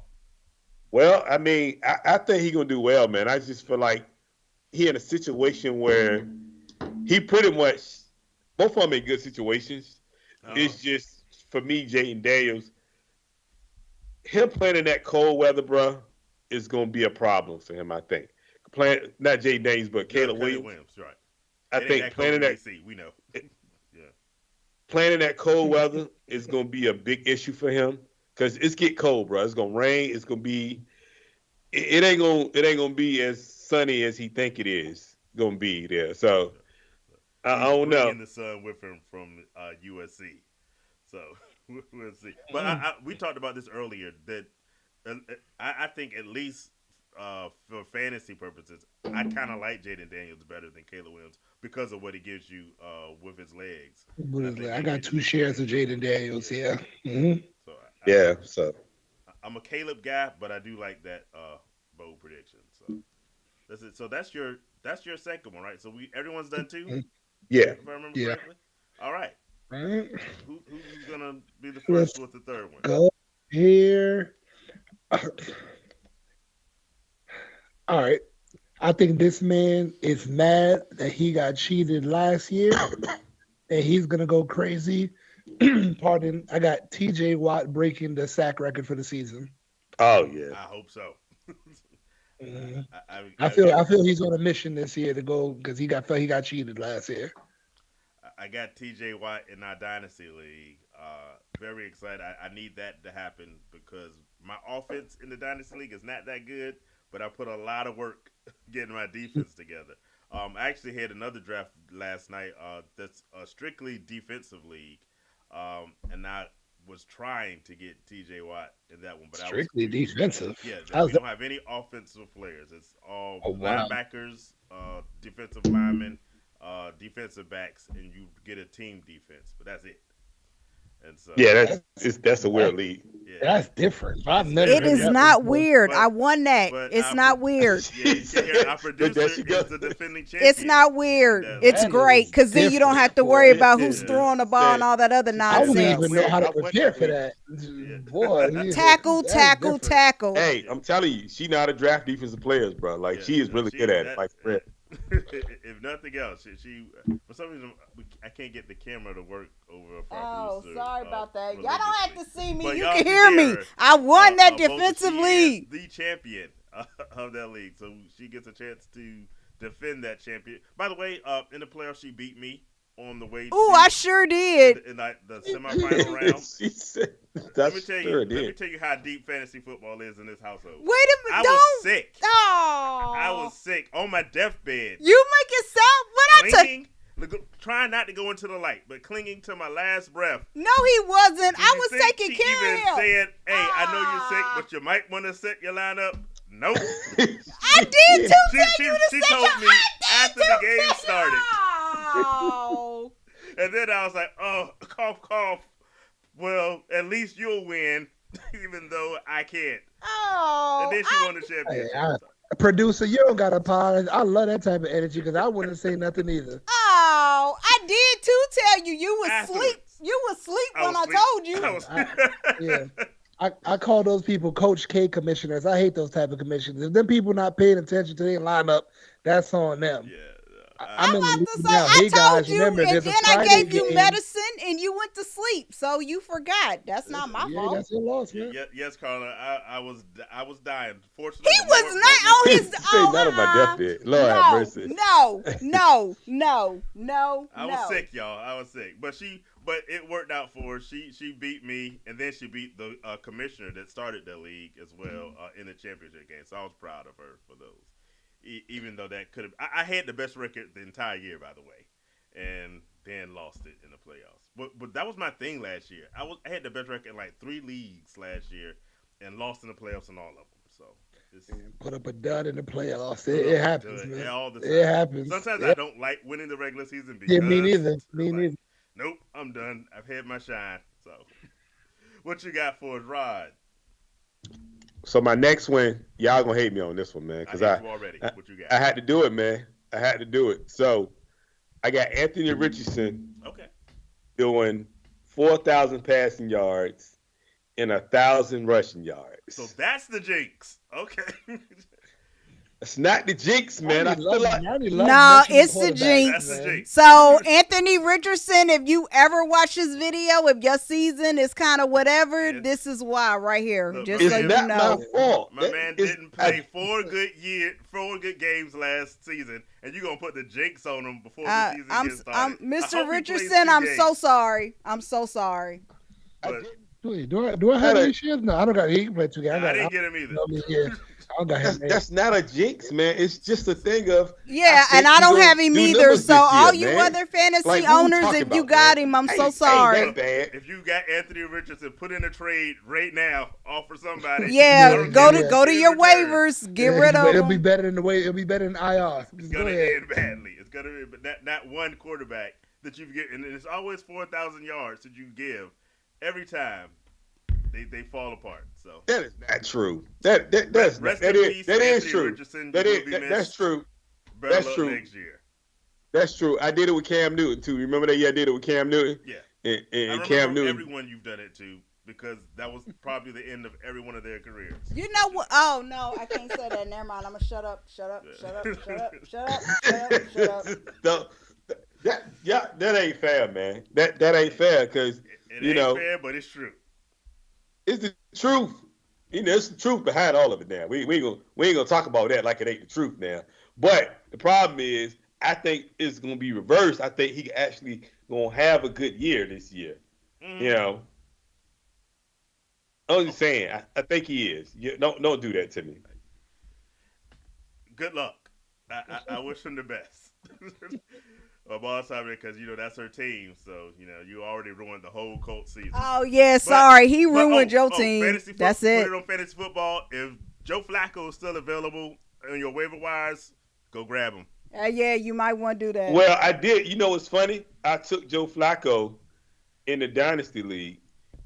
Well, I mean, I think he's gonna do well, man. I just feel like he in a situation where he pretty much both of them in good situations. Uh-huh. It's just for me, Jaden Daniels, him playing in that cold weather, bro, is gonna be a problem for him. I think playing not Jaden Daniels, but Caleb Caleb Williams. Williams, right? I It ain't think that cold in DC. We know. Yeah. playing in that cold weather is gonna be a big issue for him because it's get cold, bro. It's gonna rain. It's gonna be. It ain't gonna be as sunny as he think it is gonna be there. So I He's don't know. bringing the sun with him from USC, so we'll see. But Mm. we talked about this earlier that I think at least for fantasy purposes, I kind of like Jaden Daniels better than Caleb Williams because of what he gives you with his legs. And I think I they got get 2 shares of Jaden Daniels here. Mm-hmm. So Yeah. So I'm a Caleb guy, but I do like that bold prediction. So that's it. So that's your second one, right? So everyone's done 2, yeah. if I remember Yeah. correctly. All right. All right. Who's gonna be the Let's first with the third one? go here. All right. I think this man is mad that he got cheated last year and he's going to go crazy. Pardon. I got TJ Watt breaking the sack record for the season. Oh yeah. I hope so. Mhm. I I feel he's on a mission this year to go because he got cheated last year. I got TJ Watt in our dynasty league. Very excited. I need that to happen because my offense in the dynasty league is not that good, but I put a lot of work getting my defense together. I actually had another draft last night that's a strictly defensive league, and I was trying to get TJ Watt in that one, but Strictly I was defensive. yeah. How's We that? don't have any offensive players. It's all Oh, wow. linebackers, defensive linemen, defensive backs, and you get a team defense, but that's it. And so Yeah, that's a weird league. yeah. That's different. I've It's never It heard is that not before. weird. But- I won that. but It's I- not weird. Yeah, you can hear our But there producer she is goes. the defending champion. It's not weird. That- It's that great is because then you don't have to different, worry boy. about who's Yeah. throwing the ball and all that other I wouldn't nonsense. even know how to I wouldn't prepare for agree. that. Yeah. Boy, yeah, Tackle, that's tackle, different. tackle. Hey, I'm telling you, she know how to draft defensive players, bro. Like Yeah, she is really good at it. Like for real. if nothing else, she for some reason I can't get the camera to work over. Oh, producer, sorry about that. Y'all don't have to religiously. see me. But You y'all can can hear me. hear her. I won that Both- defensive she league. is the champion of that league, so she gets a chance to defend that champion. By the way, in the playoffs, she beat me on the way. Ooh, to, I sure did. in the semifinal round. she said, Let me that's tell sure you. Let me did. tell you how deep fantasy football is in this household. Wait a I minute. was Don't. sick. Oh. I was sick on my deathbed. You make it sound. What I took. Clinging, trying not to go into the light, but clinging to my last breath. No, he wasn't. I was She taking care even of him. said, "Hey, I know you're sick, but you might want to set your lineup." Nope. I did too. She told me after the game started. Oh. And then I was like, "Oh, cough, cough. Well, at least you'll win. even though I can't. And Oh, then she won the Hey, championship. So. producer, you don't got to apologize. I love that type of energy because I wouldn't say nothing either. I did too. Tell you, you was sleep. Afterwards, You was sleep I when was I sleep. told I you. was. Yeah. I call those people Coach K commissioners. I hate those type of commissioners. If them people not paying attention to their lineup, that's on them. Yeah. I'm I'm in the about to league say, now. I Hey told guys, you, remember and there's a then I Friday gave you game. medicine, and you went to sleep, so you forgot. That's not my Yeah, fault. that's your loss, man. Yes, Carla. I was dying. He Fortunately, the was Lord brought me not on through. his. Say not on my deathbed. Lord have No, mercy. no, no, no, no, I was no. sick, y'all. I was sick, but it worked out for her. She beat me, and then she beat the commissioner that started the league as well in the championship game. So I was proud of her for those. Even though that could have, I had the best record the entire year, by the way, and then lost it in the playoffs. But that was my thing last year. I had the best record in like 3 leagues last year, and lost in the playoffs in all of them. So. Put up a dud in the playoffs. It happens, man. All the time. It happens. Sometimes Yeah. I don't like winning the regular season because Yeah, me neither. Me like, neither. nope, I'm done. I've had my shine. So, what you got for us, Rod? So my next one, y'all gonna hate me on this one, man, because I hate you already. What you got? I had to do it, man. I had to do it. So I got Anthony Richardson Okay. doing 4,000 passing yards and 1,000 rushing yards. So that's the jinx. Okay. It's not the jinx, man. I feel like No, it's the jinx. That's the jinx. So Anthony Richardson, if you ever watch his video, if your season is kind of whatever, Yes. this is why right here. Look, Just my it's so you not know. my fault. My man didn't I- play 4 good games last season, and you gonna put the jinx on him before the season gets started. I hope Mr. he Richardson, plays 2 I'm games, so sorry. I'm so sorry. but Wait, do I have any shares? No, I don't got. He can play 2 games. I didn't get him either. Yeah, I don't got him. That's not a jinx, man. It's just a thing of Yeah, think and I he don't gonna have him do either. numbers So this all year, you man. other fantasy Like, what we owners, talking if you about, got man? him, I'm so Ain't sorry. that bad. If you got Anthony Richardson, put in a trade right now. Offer somebody. I Yeah, don't go care to what go to you your return. waivers, get rid of It'll be him. better than the way. It'll be better than IR. It's Just gonna go ahead. end badly. It's gonna be, but that one quarterback that you've given, and it's always 4,000 yards that you give every time. They fall apart. So That is not true. That's rest that in is peace, that is Anthony true. Richardson. That You is will be that's missed. true. Better That's luck true. next year. That's true. I did it with Cam Newton too. Remember that year I did it with Cam Newton? Yeah, And I remember Cam Newton. everyone you've done it to because that was probably the end of every one of their careers. You know what? Oh no, I can't say that. Never mind. I'm gonna shut up. Shut up. Shut up. Shut up. Shut up. Shut up. Shut up. No, that ain't fair, man. That ain't fair because It you ain't know fair, but it's true. it's the truth. You know, it's the truth behind all of it. Now we ain't gonna talk about that like it ain't the truth now. But the problem is, I think it's gonna be reversed. I think he actually gonna have a good year this year. Mhm. You know, I'm just saying. I think he is. Don't do that to me. Good luck. I wish him the best. Of all time, because that's her team. So you already ruined the whole Colts season. Oh yeah, sorry, he ruined your team. Fantasy That's Put it. it on fantasy football. If Joe Flacco is still available on your waiver wires, go grab him. Yeah, you might want to do that. Well, I did. You know what's funny? I took Joe Flacco in the Dynasty League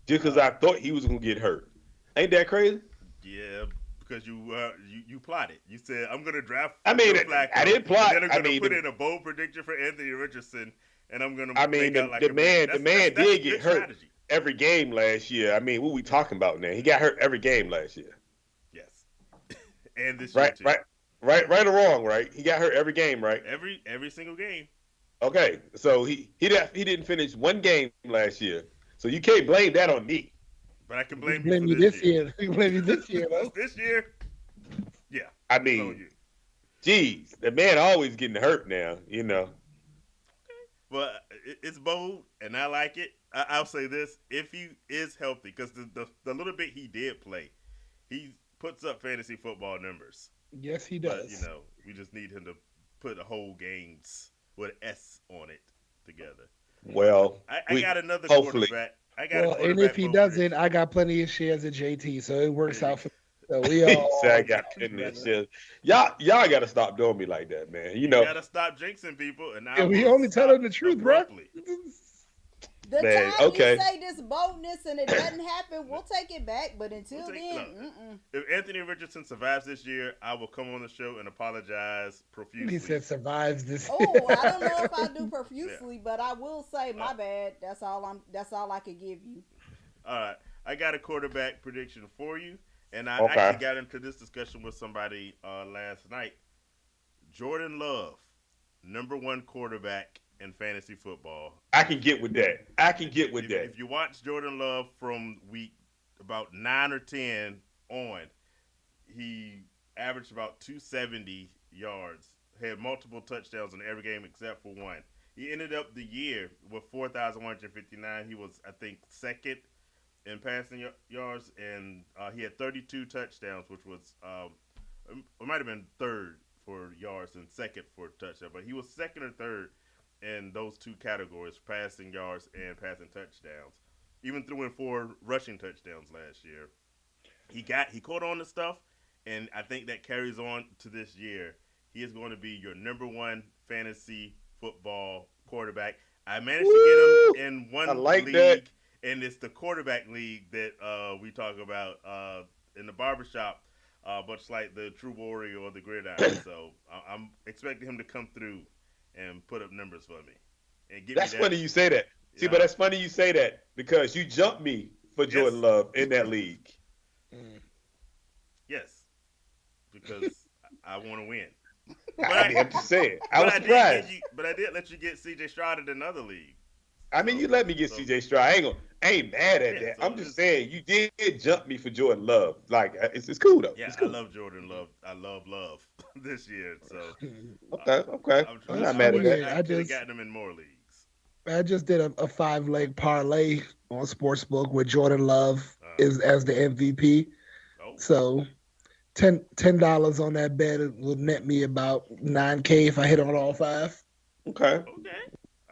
just because I thought he was gonna get hurt. Ain't that crazy? Yeah, because you plotted. You said I'm gonna draft. I mean, Joe Flacco, I didn't plot. And then I'm I gonna mean, put in a bold prediction for Anthony Richardson, and I'm gonna. I mean, make out like the a man that's did a get good hurt strategy. every game last year. I mean, what we talking about now? He got hurt every game last year. Yes, and this Right, year too. right or wrong, right? He got hurt every game, right? Every single game. Okay, so he didn't finish one game last year, so you can't blame that on me. But I can You blame blame you me for this year. You blame me this year, though. This year, yeah. I it's on mean, you. geez, the man always getting hurt now, you know. Well, it's bold, and I like it. I'll say this: if he is healthy, because the little bit he did play, he puts up fantasy football numbers. Yes, he But does. we just need him to put the whole games with an S on it together. Well, I got another hopefully. quarterback. Well, and if he doesn't, I got plenty of shares of JT, so it works out for me. So we He all. said I got goodness. Y'all got to stop doing me like that, man. You know, You gotta stop jinxing people, and I Yeah, we will only telling stop the truth, bro. abruptly. The Man, time you okay. say this boldness and it doesn't happen, we'll take it back. But We'll until take then, look. If Anthony Richardson survives this year, I will come on the show and apologize He profusely. said survives this. oh, I don't know if I do Yeah. profusely, but I will say Uh, my bad. That's all I'm. That's all I could give you. all right. I got a quarterback prediction for you, and I actually Okay. got into this discussion with somebody last night. Jordan Love, number one quarterback in fantasy football. I can get with that. I can get with If that. you watch Jordan Love from week about 9 or 10 on, he averaged about 270 yards, had multiple touchdowns in every game except for one. He ended up the year with 4,159. He was, I think, second in passing yards, and he had 32 touchdowns, which was it might have been third for yards and second for touchdown, but he was second or third in those two categories, passing yards and passing touchdowns. Even threw in four rushing touchdowns last year. He caught on to stuff, and I think that carries on to this year. He is going to be your number one fantasy football quarterback. I managed to Woo! get him in I one like that. league, and it's the quarterback league that we talk about in the barbershop, much like the True Warrior or the Gridiron. So I'm expecting him to come through and put up numbers for me and get me That's that. funny you say that. See, but Yeah. that's funny you say that because you jumped me for Jordan Yes. Love in that league. Mm. Yes. Because I want to win. But I mean, I'm just saying. I but was I did get surprised. you. But I did let you get C.J. Stroud in another league. I mean, So you let me get so CJ Stroud. I ain't mad at yeah. that. So I'm just saying you did jump me for Jordan Love. Like it's cool though. yeah, It's I cool. love Jordan Love. I love this year. So uh, Okay, okay. I'm not I mad at wish that. Yeah, I could have gotten him in more leagues. I just did a 5 leg parlay on Sportsbook with Jordan Love Uh, is as the MVP. oh, So $10 on that bet will net me about 9K if I hit on all five. Okay, okay.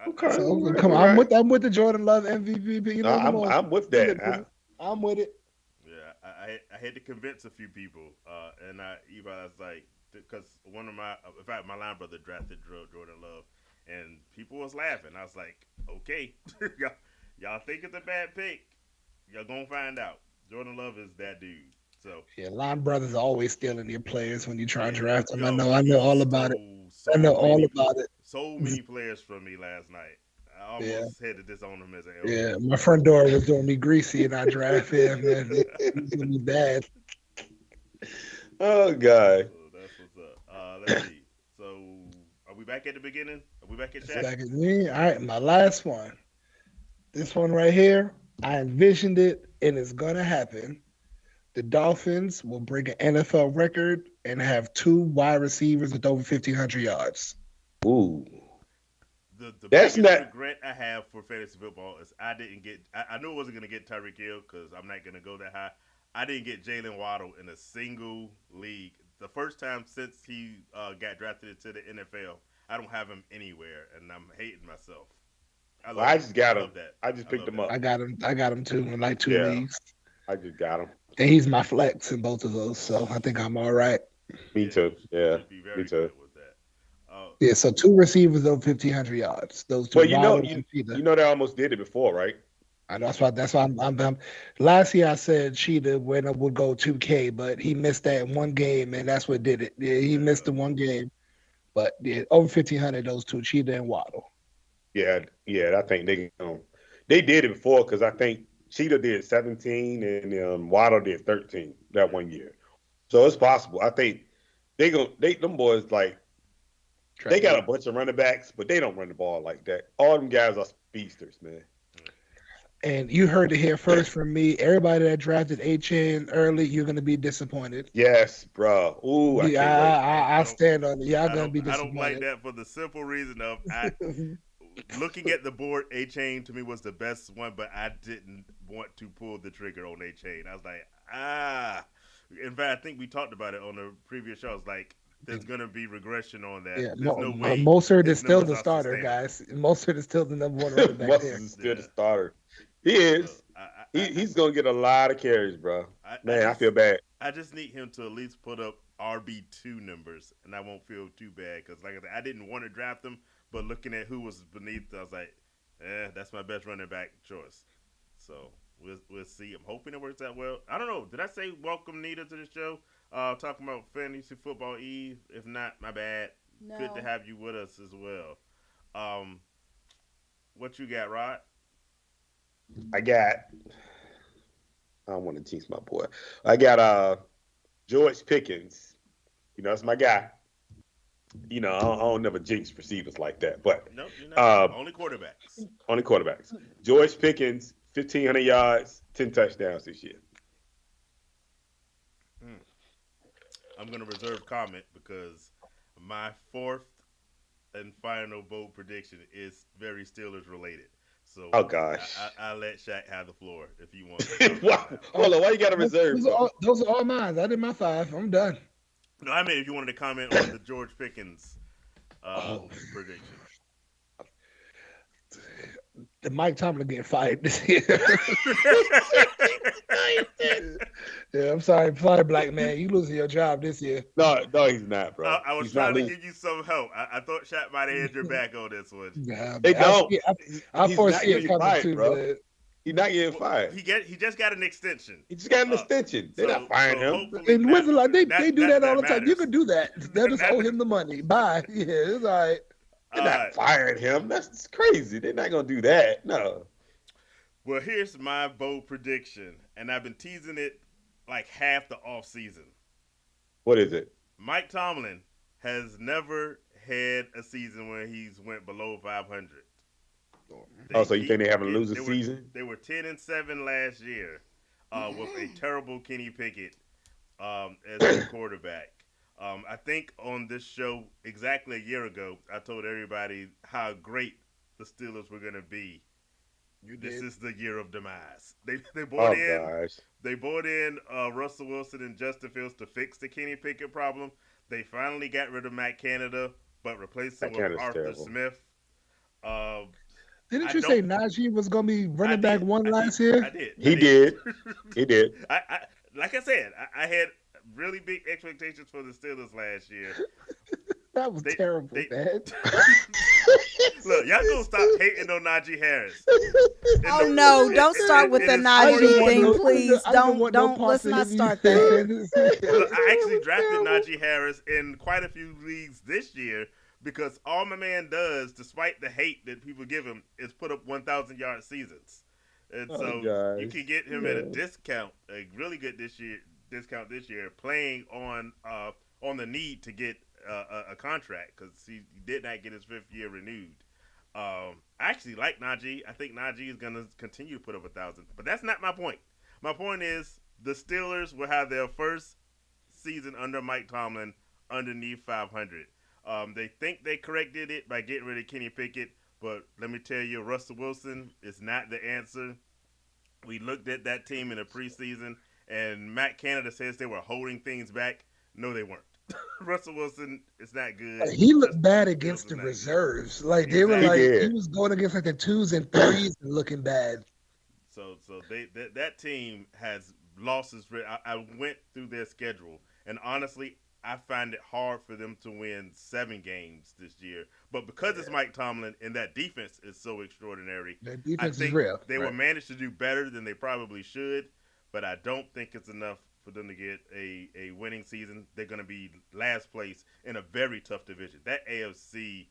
okay. I, So All right, come all on, right. I'm with the Jordan Love MVP. You No, know, come on, I'm with give it that. to me. I'm with it. yeah, I had to convince a few people, and I was like, because one of my, in fact, my line brother drafted Jordan Love, and people was laughing. I was like, okay, y'all think it's a bad pick, y'all gonna find out. Jordan Love is that dude. So Yeah, Line Brothers are always stealing your players when you try yeah, and draft them. yo, I know he all about it. stole I know all about it. so many players from me last night. I Yeah, almost had to disown him as an elder. yeah. My front door was doing me greasy, and I draft him, man. It's gonna be bad. Oh God. So that's what's up. Let's see. So are we back at the beginning? Are we back at Shaq? Back at me. All right, my last one. This one right here, I envisioned it, and it's gonna happen. The Dolphins will break an NFL record and have two wide receivers with over 1,500 yards. Ooh. The That's biggest not. regret I have for fantasy football is I didn't get. I knew I wasn't gonna get Tyreek Hill because I'm not gonna go that high. I didn't get Jalen Waddle in a single league. The first time since he got drafted into the NFL, I don't have him anywhere, and I'm hating myself. Well, I just I got him. love that. I just I picked love him that. up. I got him too in like two Yeah, leagues, I just got him. and he's my flex in both of those. So I think I'm all right. Me Yeah, too. Yeah, should be me very too. good with that. Uh, Yeah, so two receivers over 1,500 yards. Those two, Well, Waddle and Cheetah. they almost did it before, right? And that's why last year I said Cheetah would go 2K, but he missed that one game, and that's what did it. Yeah, he missed the one game, but yeah, over 1,500 those two, Cheetah and Waddle. Yeah, yeah. I think they did it before because I think Cheetah did 17 and Waddle did 13 that yeah, one year. So it's possible. I think they them boys like they got a bunch of running backs, but they don't run the ball like that. All them guys are speedsters, man. And you heard it here first from me. Everybody that drafted HN early, you're gonna be disappointed. Yes, bro. Ooh, I Yeah, can't wait. I stand on it. Y'all gonna be I don't like disappointed. that for the simple reason of I looking at the board. A Chain to me was the best one, but I didn't want to pull the trigger on A Chain. I was like, ah. In fact, I think we talked about it on the previous show. It's like there's gonna be regression on that. Yeah, There's no way Mostert is his still numbers the are starter, sustainable. guys. Mostert is still the number one running back there. Mustard is still the Yeah. starter. He So is. He's gonna get a lot of carries, bro. I Man, I feel just bad. I just need him to at least put up RB2 numbers, and I won't feel too bad because, like I said, I didn't want to draft him, but looking at who was beneath, I was like, Yeah, that's my best running back choice. So we'll see. I'm hoping it works out well. I don't know. Did I say welcome Nita to the show? Talking about fantasy football Eve. If not, my bad. Good to No. have you with us as well. Um, what you got, Rod? I got. I don't want to tease my boy. I got George Pickens. That's my guy. I don't never jinx receivers like that, but Nope, you're not. uh, Only quarterbacks. on the quarterbacks, George Pickens, 1,500 yards, 10 touchdowns this year. Hmm. I'm gonna reserve comment because my fourth and final bold prediction is very Steelers related. So Oh gosh. I let Shaq have the floor if you want to comment on Wow. that one. Hold on, why you got to reserve, bro? Those are all mine. I did my 5. I'm done. No, I mean if you wanted to comment on the George Pickens Oh, prediction. the Mike Tomlin getting fired this year. Yeah, I'm sorry, black man. You losing your job this year. No, he's not, bro. I was He's not trying to losing. give you some help. I thought Shaq might have had your back on this one. Nah, They man. don't. I He's not foresee it getting coming fired, too, bro. man. He's not getting Well, fired. he just got an extension. He just got an Uh, extension. They're not firing him. hopefully And not- Wizard, like they do that all the time. You matters. can do that. They'll just owe him the money. Bye. Yeah, it's all right. They're not firing him. That's crazy. They're not gonna do that. No. Well, here's my bold prediction, and I've been teasing it like half the off season. What is it? Mike Tomlin has never had a season where he's went below 500. Oh, so you think they have a losing they season? They were 10-7 last year, with a terrible Kenny Pickett as their quarterback. I think on this show exactly a year ago, I told everybody how great the Steelers were going to be. This is the year of demise. They bought Gosh. they bought in Russell Wilson and Justin Fields to fix the Kenny Pickett problem. They finally got rid of Matt Canada, but replaced him with Arthur terrible. Smith. Didn't you say Najee was gonna be running back one last year? I did. He did. He did. Like I said, I had really big expectations for the Steelers last year. That was terrible, man. Look, y'all gonna stop hating on Najee Harris. Oh no! Don't start with the Najee thing, please. Don't. Let's not start that. Look, I actually drafted Najee Harris in quite a few leagues this year because all my man does, despite the hate that people give him, is put up 1,000-yard seasons. And so you can get him at a discount, a really good discount this year, playing on the need to get a contract because he did not get his 5th year renewed. I actually like Najee. I think Najee is going to continue to put up 1,000, but that's not my point. My point is the Steelers will have their first season under Mike Tomlin underneath 500. They think they corrected it by getting rid of Kenny Pickett, but let me tell you, Russell Wilson is not the answer. We looked at that team in the preseason, and Matt Canada says they were holding things back. No, they weren't. Russell Wilson is not good. He looked bad against the reserves. Like they were like he was going against like the 2s and 3s and looking bad. So that team has losses. I went through their schedule, and honestly, I find it hard for them to win 7 games this year. But because it's Mike Tomlin and that defense is so extraordinary, That defense I think is real. they will manage to do better than they probably should. But I don't think it's enough for them to get a winning season. They're going to be last place in a very tough division. That AFC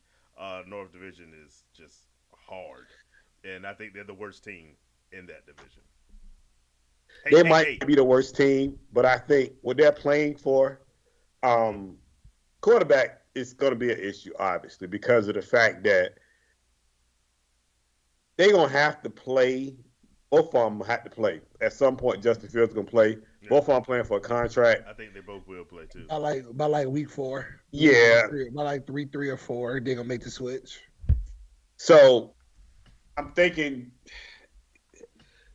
North division is just hard, and I think they're the worst team in that division. They might be the worst team, but I think what they're playing for, quarterback is going to be an issue, obviously, because of the fact that they're going to have to play. Both of them have to play. At some point, Justin Fields is going to play. Yeah. Both of them playing for a contract. I think they both will play, too. By like week 4. Yeah. By like 3 or 4, they're going to make the switch. So, I'm thinking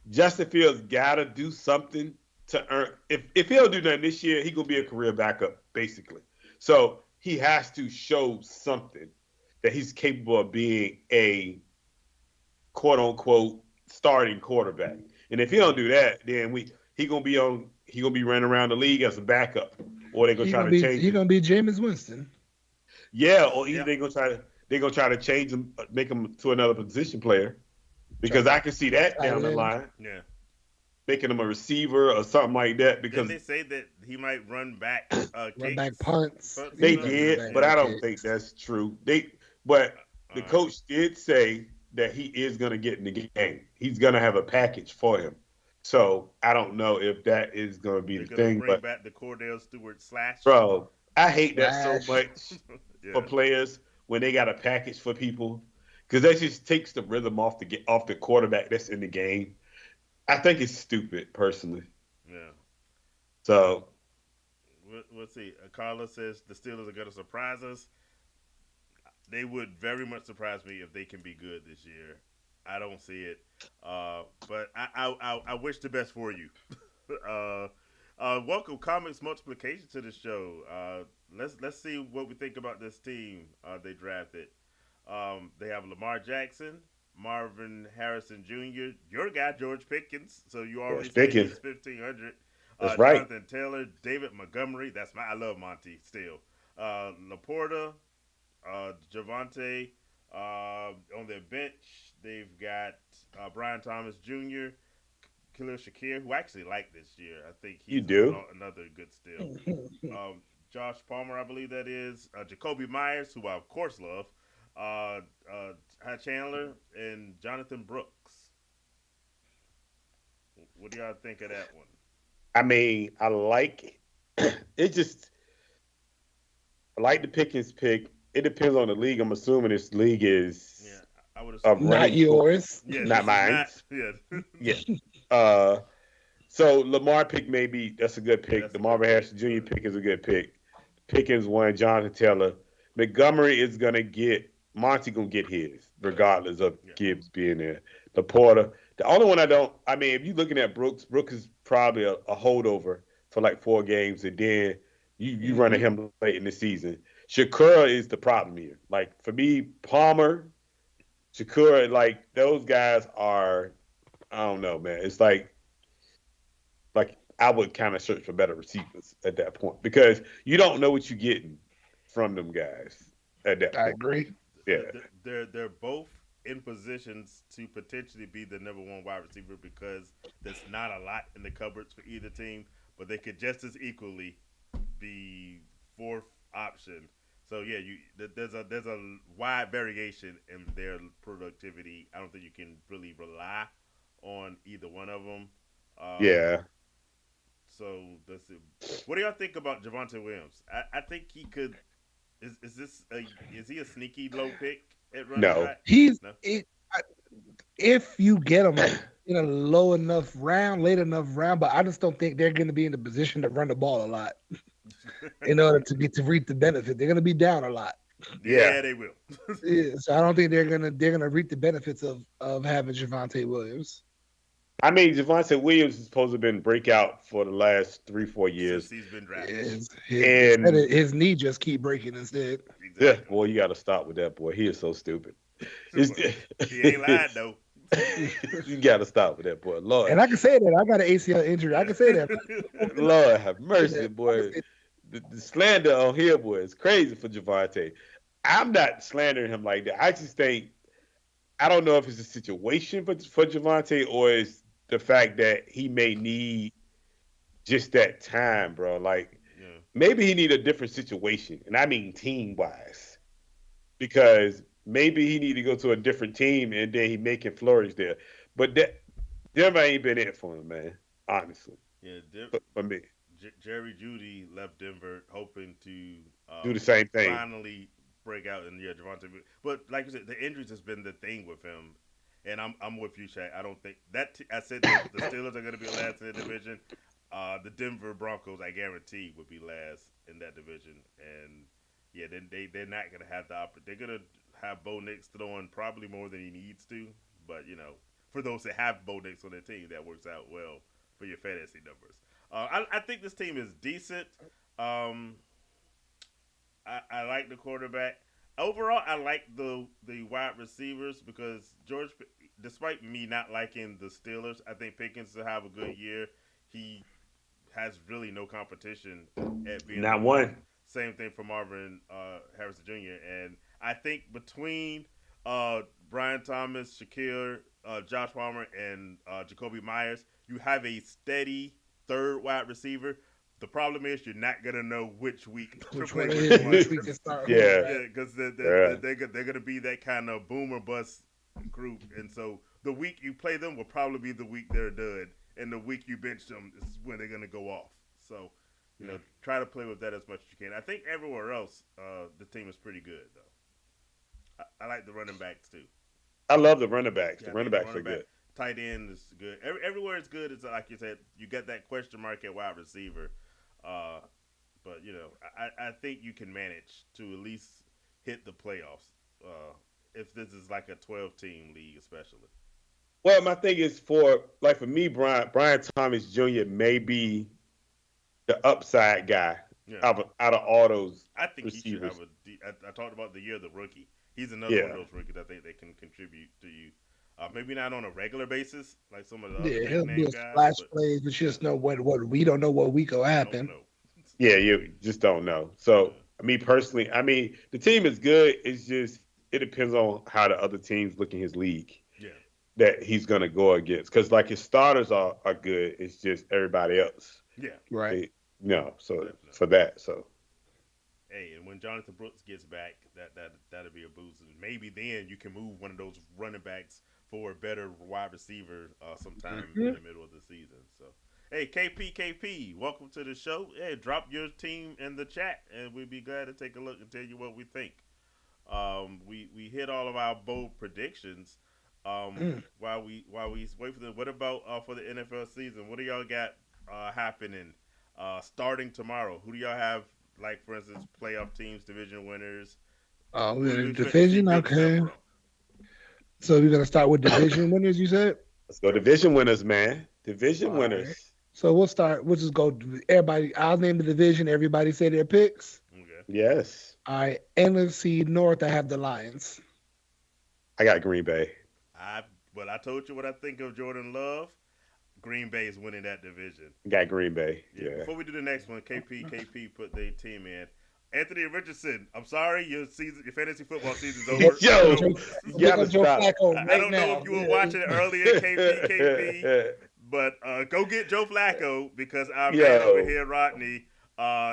Justin Fields got to do something to earn. If he'll do nothing this year, he's going to be a career backup, basically. So, he has to show something that he's capable of being a quote-unquote starting quarterback. And if he don't do that, then he gonna be running around the league as a backup, or they're gonna try to change. He's gonna be Jameis Winston. Yeah, or either they're they're gonna try to change him, make him to another position player Try because to I can see that tight down the end. line, Yeah. making him a receiver or something like that. Didn't Because they say that he might run back Run back kicks, punts. punts and He's they stuff? definitely a did, back but Yeah. I run don't think kicks. that's true. But All the right. coach did say that he is gonna get in the game. He's gonna have a package for him. So I don't know if that is gonna be They're the gonna thing, bring but back the Cordell Stewart slash. bro, I hate that so Slash. much for Yeah. players when they got a package for people because that just takes the rhythm off the quarterback that's in the game. I think it's stupid personally. Yeah. So We'll see. Carla says the Steelers are gonna surprise us. They would very much surprise me if they can be good this year. I don't see it, but I wish the best for you. uh, welcome comics multiplication to the show. Let's see what we think about this team they drafted. They have Lamar Jackson, Marvin Harrison Jr., your guy George Pickens. So you George already say Pickens, he's 1,500. that's right. Jonathan Taylor, David Montgomery. That's my I love Monty still. Laporta, Javante. On their bench, they've got Brian Thomas Jr., Khalil Shakir, who I actually like this year. I think You he's do. another good steal. Josh Palmer, I believe that is. Jacoby Myers, who I of course love. Ty Chandler and Jonathan Brooks. What do y'all think of that one? I mean, I like it. Just I like the Pickens pick. It depends on the league. I'm assuming this league Yeah, is I would a assume. Not running for yours. Yeah, not this is mine. not. Yeah, Yeah. Uh, so Lamar pick maybe that's a good pick. that's The a good Marvin pick. Harrison Jr. pick is a good pick. Pickens one, Jonathan Taylor. Montgomery is gonna get Monty gonna get his, regardless of Yeah, Gibbs being there. The Porter. The only one I don't I mean, if you're looking at Brooks is probably a holdover for like 4 games, and then you run Hmm. him late in the season. Shakura is the problem here. Like for me, Palmer, Shakura, like those guys are I don't know, man. It's like I would kind of search for better receivers at that point because you don't know what you're getting from them guys at that I point. agree. Yeah, they're both in positions to potentially be the number one wide receiver because there's not a lot in the cupboards for either team, but they could just as equally be fourth option. So yeah, there's a wide variation in their productivity. I don't think you can really rely on either one of them. Um, yeah. so let's see. What do y'all think about Javante Williams? I think he could. Is this is he a sneaky low pick at running No, back? He's No. it, if you get him in a low enough round, late enough round, but I just don't think they're going to be in the position to run the ball a lot in order to get to reap the benefit. They're going to be down a lot. yeah. Yeah, they will. Yeah, so I don't think they're gonna reap the benefits of having Javante Williams. I mean, Javante Williams is supposed to have been breakout for the last 3 4 years, Since he's been drafted. His and his knee just keep breaking instead. yeah, Exactly. boy, you got to stop with that boy. He is so stupid. It's, He ain't lied though. you got to stop with that boy. Lord, And I can say that I got an ACL injury. I can say that. Lord have I can say mercy, that. I can boy. say The slander on here, boy, is crazy for Javante. I'm not slandering him like that. I just think I don't know if it's a situation for Javante or it's the fact that he may need just that time, bro. Like Yeah. maybe he need a different situation, and I mean team wise, because maybe he need to go to a different team and then he making flourish there. But that Denver ain't been it for him, man. Honestly, Yeah. for me, Jerry Judy left Denver hoping to do the same thing. finally break out, and yeah, Javante. But like you said, the injuries has been the thing with him, and I'm with you, Shaq. I don't think that I said the Steelers are going to be last in the division. The Denver Broncos, I guarantee, would be last in that division, and yeah, then they're not going to have the opportunity. They're going to have Bo Nix throwing probably more than he needs to, but you know, for those that have Bo Nix on their team, that works out well for your fantasy numbers. I think this team is decent. Um, I like the quarterback. Overall, I like the wide receivers because despite me not liking the Steelers, I think Pickens will have a good year. He has really no competition at being Not number one. one. Same thing for Marvin Harrison Jr. And I think between Brian Thomas, Shakir, Josh Palmer, and Jacoby Myers, you have a steady third wide receiver. The problem is you're not gonna know which week to Which play one it which is, one. which we can start who, Yeah. right? Yeah, because Yeah. they're gonna be that kind of boomer bust group, and so the week you play them will probably be the week they're done, and the week you bench them is when they're gonna go off. So, try to play with that as much as you can. I think everywhere else, the team is pretty good though. I like the running backs too. I love the running backs. Yeah, The I running think the backs are running back, good. tight end is good. Everywhere is good. It's like you said, you get that question mark at wide receiver. Uh, but I think you can manage to at least hit the playoffs. If this is like a 12-team league, especially. Well, my thing is for me, Brian Thomas Jr. may be the upside guy Yeah, out of all those I think he should have receivers. I talked about the year of the rookie. He's another one of Yeah. those rookies I think they can contribute to you. Maybe not on a regular basis like some of the other Yeah, big he'll be name a guys, splash but plays, but you yeah, just know what we don't know what week will don't happen. know. Yeah, you just don't know. So, Yeah, me personally, I mean, the team is good. It's just it depends on how the other teams look in his league yeah, that he's gonna go against. Because like his starters are good. It's just everybody else. yeah, Right. They, so for definitely. that, so Hey, and when Jonathan Brooks gets back, that'll be a boost. And maybe then you can move one of those running backs for a better wide receiver sometime in Mhm. the middle of the season. So, hey, KP, welcome to the show. Hey, drop your team in the chat, and we'd be glad to take a look and tell you what we think. We hit all of our bold predictions. Mm. While we wait for the what about for the NFL season? What do y'all got happening starting tomorrow? Who do y'all have, like, for instance, playoff teams, division winners? Oh, Who we're do in you a expect to see division. big stuff Okay. from? So we're gonna start with division winners. You said. let's go division winners, man. Division All right. winners. So we'll start. We'll just go. Everybody. I'll name the division. Everybody say their picks. Okay, Yes, All right. NFC North. I have the Lions. I got Green Bay. I I told you what I think of Jordan Love. Green Bay is winning that division. Got Green Bay. Yeah. Yeah. Before we do the next one, KP put their team in. Anthony Richardson, I'm sorry, your fantasy football season's Get, over. I don't Yo, know. you get gotta on Joe stop. Flacco I right don't know now. if you were watching it earlier, KP, but go get Joe Flacco because our man over Yo, here, Rodney,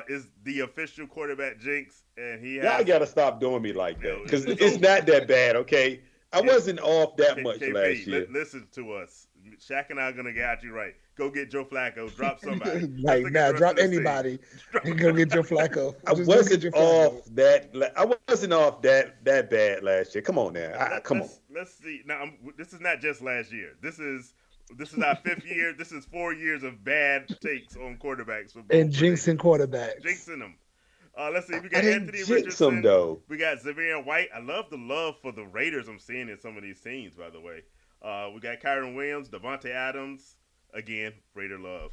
is the official quarterback jinx, and he y'all has. gotta stop doing me like that because It's it's over. not that bad. Okay, I Yeah. wasn't off that much last KP, year. listen to us. Shaq and I are gonna get you right. Go get Joe Flacco. Drop somebody. Let's Like look at now, the rest of drop this team. anybody and go get Joe Flacco. I Just go get wasn't Joe off Flacco. that. I wasn't off that bad last year. Come on now. Come on. Let's see. Now, this is not just last year. This is our fifth year. This is 4 years of bad takes on quarterbacks for And both jinxing predictions. quarterbacks. Jinxing them. Let's see. We I got didn't Anthony jinx them Richardson. though. We got Xavier White. I love the love for the Raiders I'm seeing in some of these teams, by the way. We got Kyron Williams, Devontae Adams. Again, Raider love.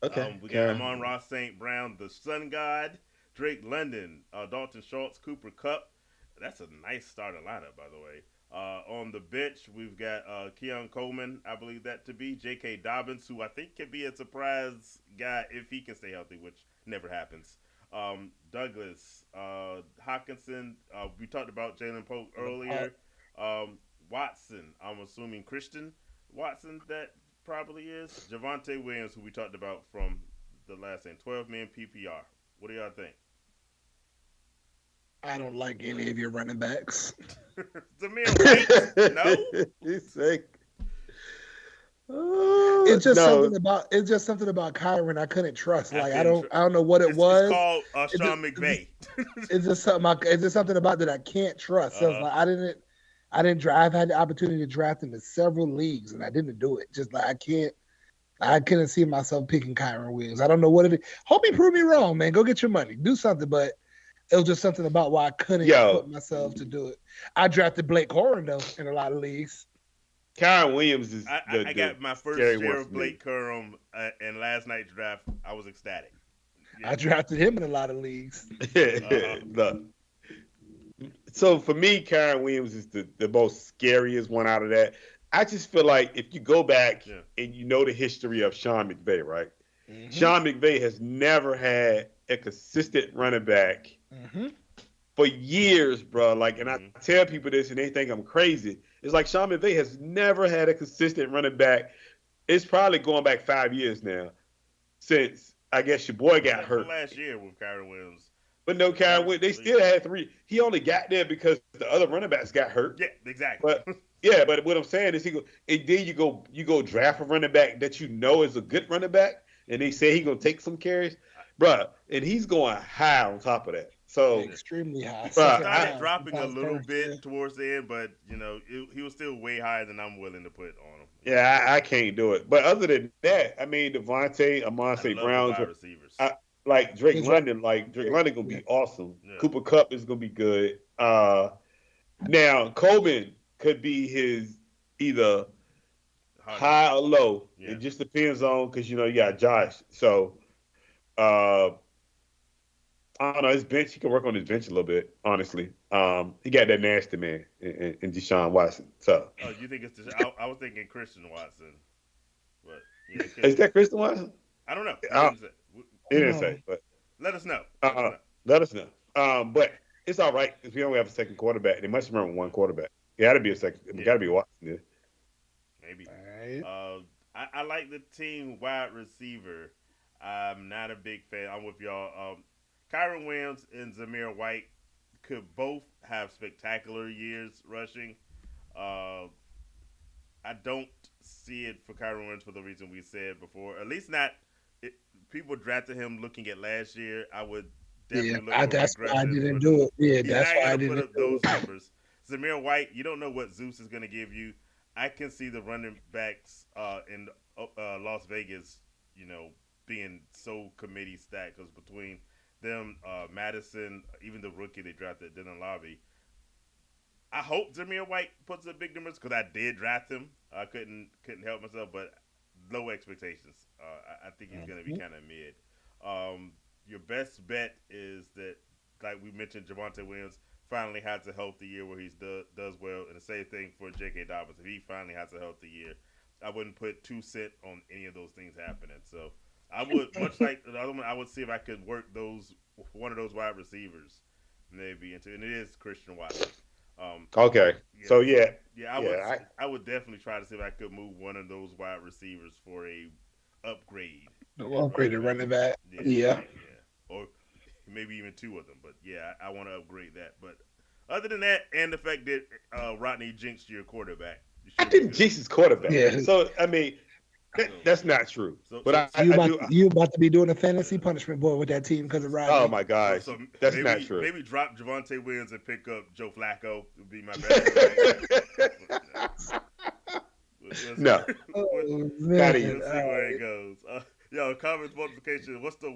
Okay, We got Karen. Amon Ross St. Brown, the Sun God. Drake London, Dalton Schultz, Cooper Cup. That's a nice starting lineup, by the way. On the bench, we've got Keon Coleman, I believe that to be. J.K. Dobbins, who I think can be a surprise guy if he can stay healthy, which never happens. Douglas, Hawkinson. We talked about Jalen Pope earlier. Watson, I'm assuming Christian Watson, that probably is. Javante Williams, who we talked about from the last thing. 12-man PPR. What do y'all think? I don't like any of your running backs. Zamir White? No? He's like, It's just no. something about Kyron I couldn't trust. I Like couldn't I don't know what it It's was. called It Sean just- McVay. It's just something about that I can't trust. So it's like I didn't drive. I've had the opportunity to draft him in several leagues and I didn't do it. Just like I couldn't see myself picking Kyron Williams. I don't know what it is. Hope he proved me wrong, man. Go get your money. Do something, but it was just something about why I couldn't put myself to do it. I drafted Blake Corum though in a lot of leagues. Kyron Williams is I got my first scary share one of for me. Blake Corum in last night's draft. I was ecstatic. Yeah. I drafted him in a lot of leagues. Look. So for me, Kyron Williams is the most scariest one out of that. I just feel like if you go back and you know the history of Sean McVay, right? Mm-hmm. Sean McVay has never had a consistent running back Mm-hmm. for years, bro. Like, and I Mm-hmm. tell people this, and they think I'm crazy. It's like Sean McVay has never had a consistent running back. It's probably going back 5 years now since I guess your boy got Except for hurt. last year with Kyron Williams. But no, Kyle, they still had three. He only got there because the other running backs got hurt. Yeah, exactly. But yeah, but what I'm saying is and then you go draft a running back that you know is a good running back, and they say he's gonna take some carries, bruh, and he's going high on top of that. So, extremely high. He Bruh, started dropping a Besides little Hurts, bit yeah. towards the end, but he was still way higher than I'm willing to put on him. yeah, I can't do it. But other than that, I mean, Devontae, I Amon St. love the Brown, wide receivers. like Drake His- London, gonna be awesome. Yeah. Cooper Cup is gonna be good. Now Coleman could be his either high or low. Yeah. It just depends on because you got Josh. So uh I don't know, his bench, he can work on his bench a little bit, honestly. He got that nasty man in Deshaun Watson. So Oh, you think it's? I was thinking Christian Watson, but yeah, is that Christian Watson? I don't know. He didn't say, but Let us know. let us know. But it's all right because we only have a second quarterback. They must remember one quarterback. It got to be a second. It got to be Watson. Yeah. Maybe. All right. I like the team wide receiver. I'm not a big fan. I'm with y'all. Kyron Williams and Zamir White could both have spectacular years rushing. I don't see it for Kyron Williams for the reason we said before. At least not. People drafted him looking at last year. I would definitely look for that's why I regression didn't for do it. Yeah, He's that's not why I gonna didn't put up do those it. numbers. Zamir White, you don't know what Zeus is going to give you. I can see the running backs in Las Vegas, being so committee stacked because between them, Madison, even the rookie they drafted, Dylan Lobby. I hope Zamir White puts up big numbers because I did draft him. I couldn't help myself, but low expectations. I think he's going to be kind of mid. Your best bet is that, like we mentioned, Javonte Williams finally has a healthy year where he does well, and the same thing for J.K. Dobbins. If he finally has a healthy year, I wouldn't put 2 cents on any of those things happening. So I would, much like the other one, I would see if I could work one of those wide receivers maybe into, and it is Christian Watson. Okay. Yeah, So yeah. I would definitely try to see if I could move one of those wide receivers for a upgrade. Upgraded running back. Yeah. Or maybe even 2 of them. But yeah, I want to upgrade that. But other than that, and the fact that Rodney jinxed your quarterback. I didn't jinx his quarterback. Yeah. So I mean, that's not true. But you about to be doing a fantasy punishment board with that team because of Rodney. Oh my gosh, that's not true. Maybe drop Javonte Williams and pick up Joe Flacco would be my best. No. Man. Let's see where it goes. Comments multiplication. What's the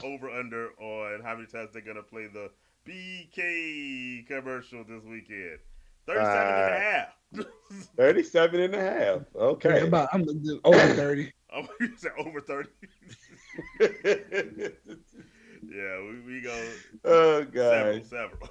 over under on how many times they're gonna play the BK commercial this weekend? 37 and a half. 37 and a half. Okay. I'm over 30. You said over 30. Yeah, we go. Oh gosh. Several.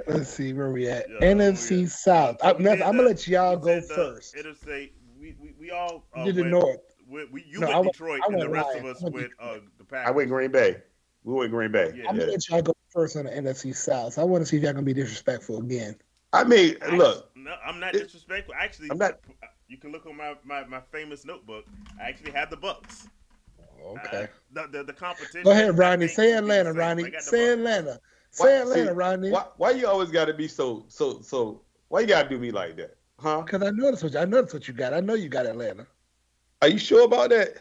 Let's see where we at. Yeah, NFC South. I'm gonna let y'all go first. Interstate. We all Did the North. You went Detroit, and the rest of us went the Packers. I went Green Bay. We went Green Bay. Yeah. I'm gonna let y'all go first on the NFC South. I want to see if y'all can be disrespectful again. I mean, look. No, I'm not disrespectful. Actually, I'm not. You can look on my famous notebook. I actually have the Bucks. Okay. The competition. Go ahead, Ronnie. I think, Say will be the Atlanta, same. Ronnie. I got the Say Bucks. Atlanta. Why- Say Atlanta, see, Ronnie. Why you always got to be so? Why you got to do me like that, huh? Because I noticed what you got. I know you got Atlanta. Are you sure about that?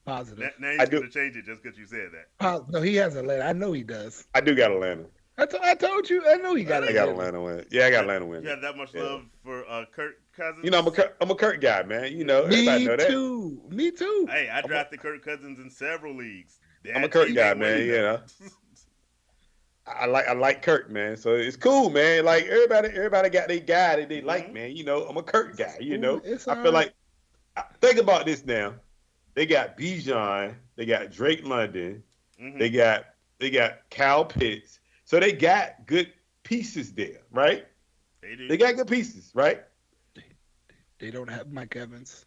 Positive. Now I he's do. going to change it just because you said that. No, he has Atlanta. I know he does. I do got Atlanta. I told you. I know he got I Atlanta. got Atlanta win. Yeah, I got Atlanta win. You have that much love for Kirk Cousins? You know, I'm a Kirk guy, man. You know, everybody Me know that. too. Me too. Hey, I drafted Kirk Cousins in several leagues. I'm a Kirk guy, man. You know, I like Kirk, man. So it's cool, man. Like everybody got their guy that they like, man. You know, I'm a Kirk guy. You know, It's I feel like think about this now. They got Bijan, they got Drake London, Mhm. they got Kyle Pitts. So they got good pieces there, right? They do. They got good pieces, right? They don't have Mike Evans.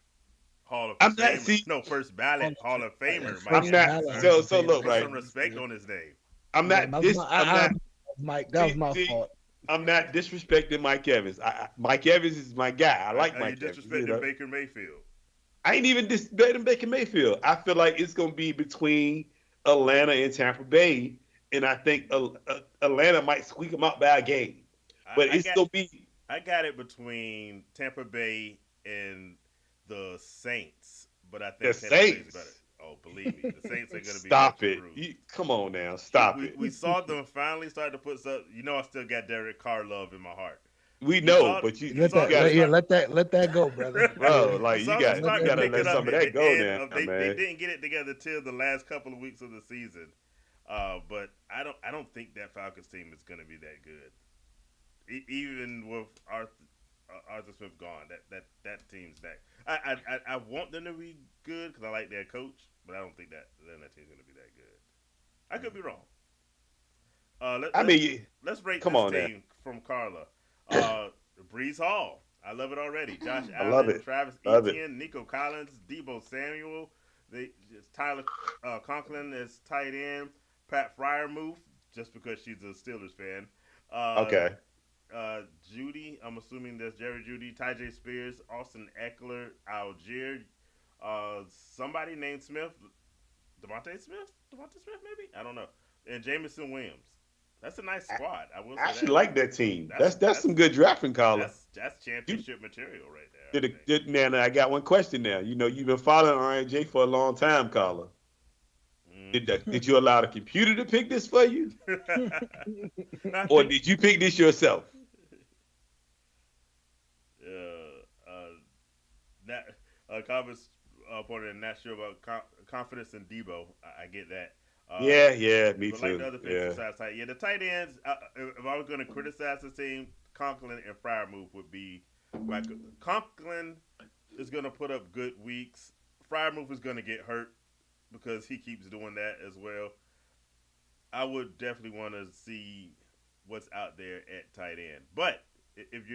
Hall of I'm not- Famer. see- No, first ballot Hall of Famer. First Mike I'm not. Evans. So look, Put right? some respect on his name. I'm not. Yeah, I'm not. Mike. That was See, my see, fault. I'm not disrespecting Mike Evans. Mike Evans is my guy. I like Are you Mike Evans. You disrespecting know, Baker Mayfield? I ain't even disrespecting Baker Mayfield. I feel like it's gonna be between Atlanta and Tampa Bay, and I think Atlanta might squeak them out by a game, I, but I it's got gonna be I got it between Tampa Bay and the Saints, but I the think Tampa Bay's better. Saints. Oh, believe me, the Saints are going to be Stop much it! improved. Come on now, We, stop we, it. we saw them finally start to put some. I still got Derek Carr love in my heart. We We know, saw but we Let you saw that them gotta, let, yeah, start. let that go, brother. Yeah. bro. We Like saw them Let start that to gotta pick go. let it up some of at that the go end now, of they man. didn't get it together till the last couple of weeks of the season. But I don't think that Falcons team is going to be that good. Even with Arthur Smith gone, that team's back. I want them to be good because I like their coach, but I don't think that team's going to be that good. I could be wrong. Uh, let, I let's mean, let's rate come this on now. team from Carla. Uh, Breeze Hall, I love it already. Josh I love Allen, it. Travis Love it. Etienne, Nico Collins, Debo Samuel, Tyler Conklin as tight end, Pat Fryermuth, just because she's a Steelers fan. Uh, Okay. Judy, I'm assuming that's Jerry Judy, Ty J. Spears, Austin Eckler, Algier, somebody named Smith, Devontae Smith maybe, I don't know, and Jamison Williams. That's a nice I, squad. I will I say actually that. like that team. That's That's that's some good drafting, caller. that's You championship material right there. did I a think. good man. I got one question now. You know, you've been following RNJ for a long time, caller. Mm. Did you allow the computer to pick this for you, I or think did you pick this yourself? uh, that comments pointed not sure about confidence in Debo. I get that. Uh, Yeah, me but like too. the other things Yeah, besides tight, yeah, the tight ends. If I was going to criticize the team, Conklin and Fryermuth would be my. Conklin is going to put up good weeks. Fryermuth is going to get hurt because he keeps doing that as well. I would definitely want to see what's out there at tight end. But if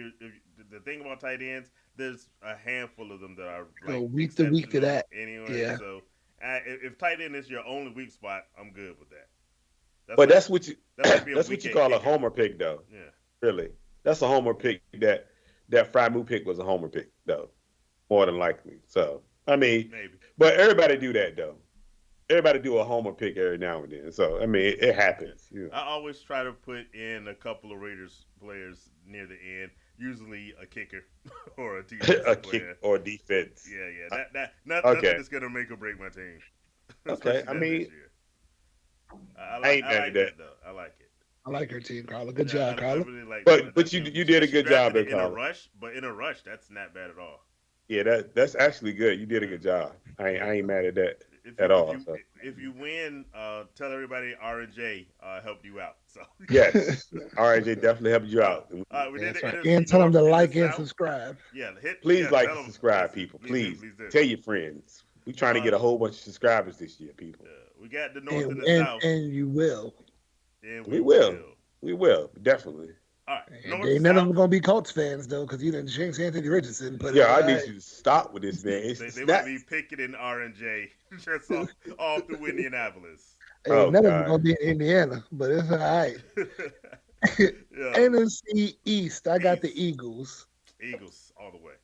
the thing about tight ends, there's a handful of them that are Go like week to week to exceptional that. anyway. Yeah. So if tight end is your only weak spot, I'm good with that. That's but like that's like being that's what weak you at call a kicker. homer pick, though. Yeah, Really, that's a homer pick. That Fry Moo pick was a homer pick, though, more than likely. So I mean, maybe. but everybody do that though. Everybody do a homer pick every now and then. So I mean, it Yeah. happens. I always try to put in a couple of Raiders players near the end, usually a kicker or a A defensive kick player. or defense. Yeah. Uh, Nothing Okay, that's gonna make or break my team, okay. especially I not this mean, year. I ain't I mad at like that. that though. I like it. I like your team, Carla. Good Yeah, job, I Carla. really like But that you team. you did a She good job drafted there, it in a Colin. rush, but in a rush, that's not bad at all. Yeah, that's actually good. You did a Yeah, good job. yeah. I ain't mad at that If you at if all. you So if you win, tell everybody R and J helped you out. So, yes, RJ definitely helped you uh, out. we did That's the right. And NFC tell them North to in the like and South. subscribe. Yeah, hit. Please Yeah, like tell and them. subscribe, Yes, people. please do, Please please do. tell your friends. We trying to Uh, get a whole bunch of subscribers this year, people. we got the North And and the and South, and you will. and We we will. will. We will definitely. All right, And North ain't none of them South. gonna be Colts fans though, because you didn't jinx Anthony Richardson. But Yeah, it's all I need right. you to stop with this, man. It's They not. might be picketing R and J just all through Indianapolis. Ain't Oh none of them God. gonna be in Indiana, but it's all right. Yeah, NFC East, I got the East Eagles. Eagles all the way.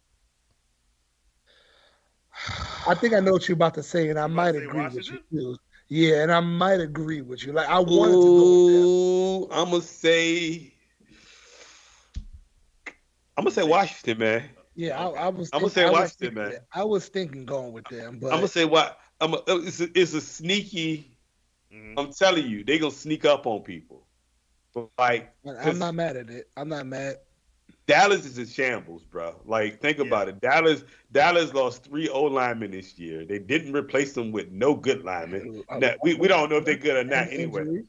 I think I know what you're about to say, and I You about to might say agree with you Washington? too. Yeah, and I might agree with you. Like I wanted to go with them. Ooh, I'm gonna say See, Washington, man. Yeah, okay. I'm gonna say I was Washington, thinking man. that. I was thinking going with them, I'm gonna but say what. It's a sneaky. Hmm. I'm telling you, they gonna sneak up on people. Like, I'm cause not mad at it. I'm not mad. Dallas is in shambles, bro. Like, think Yeah. about it. Dallas lost three O linemen this year. They didn't replace them with no good linemen. Now, we don't know if they're good or And not anyway. injury.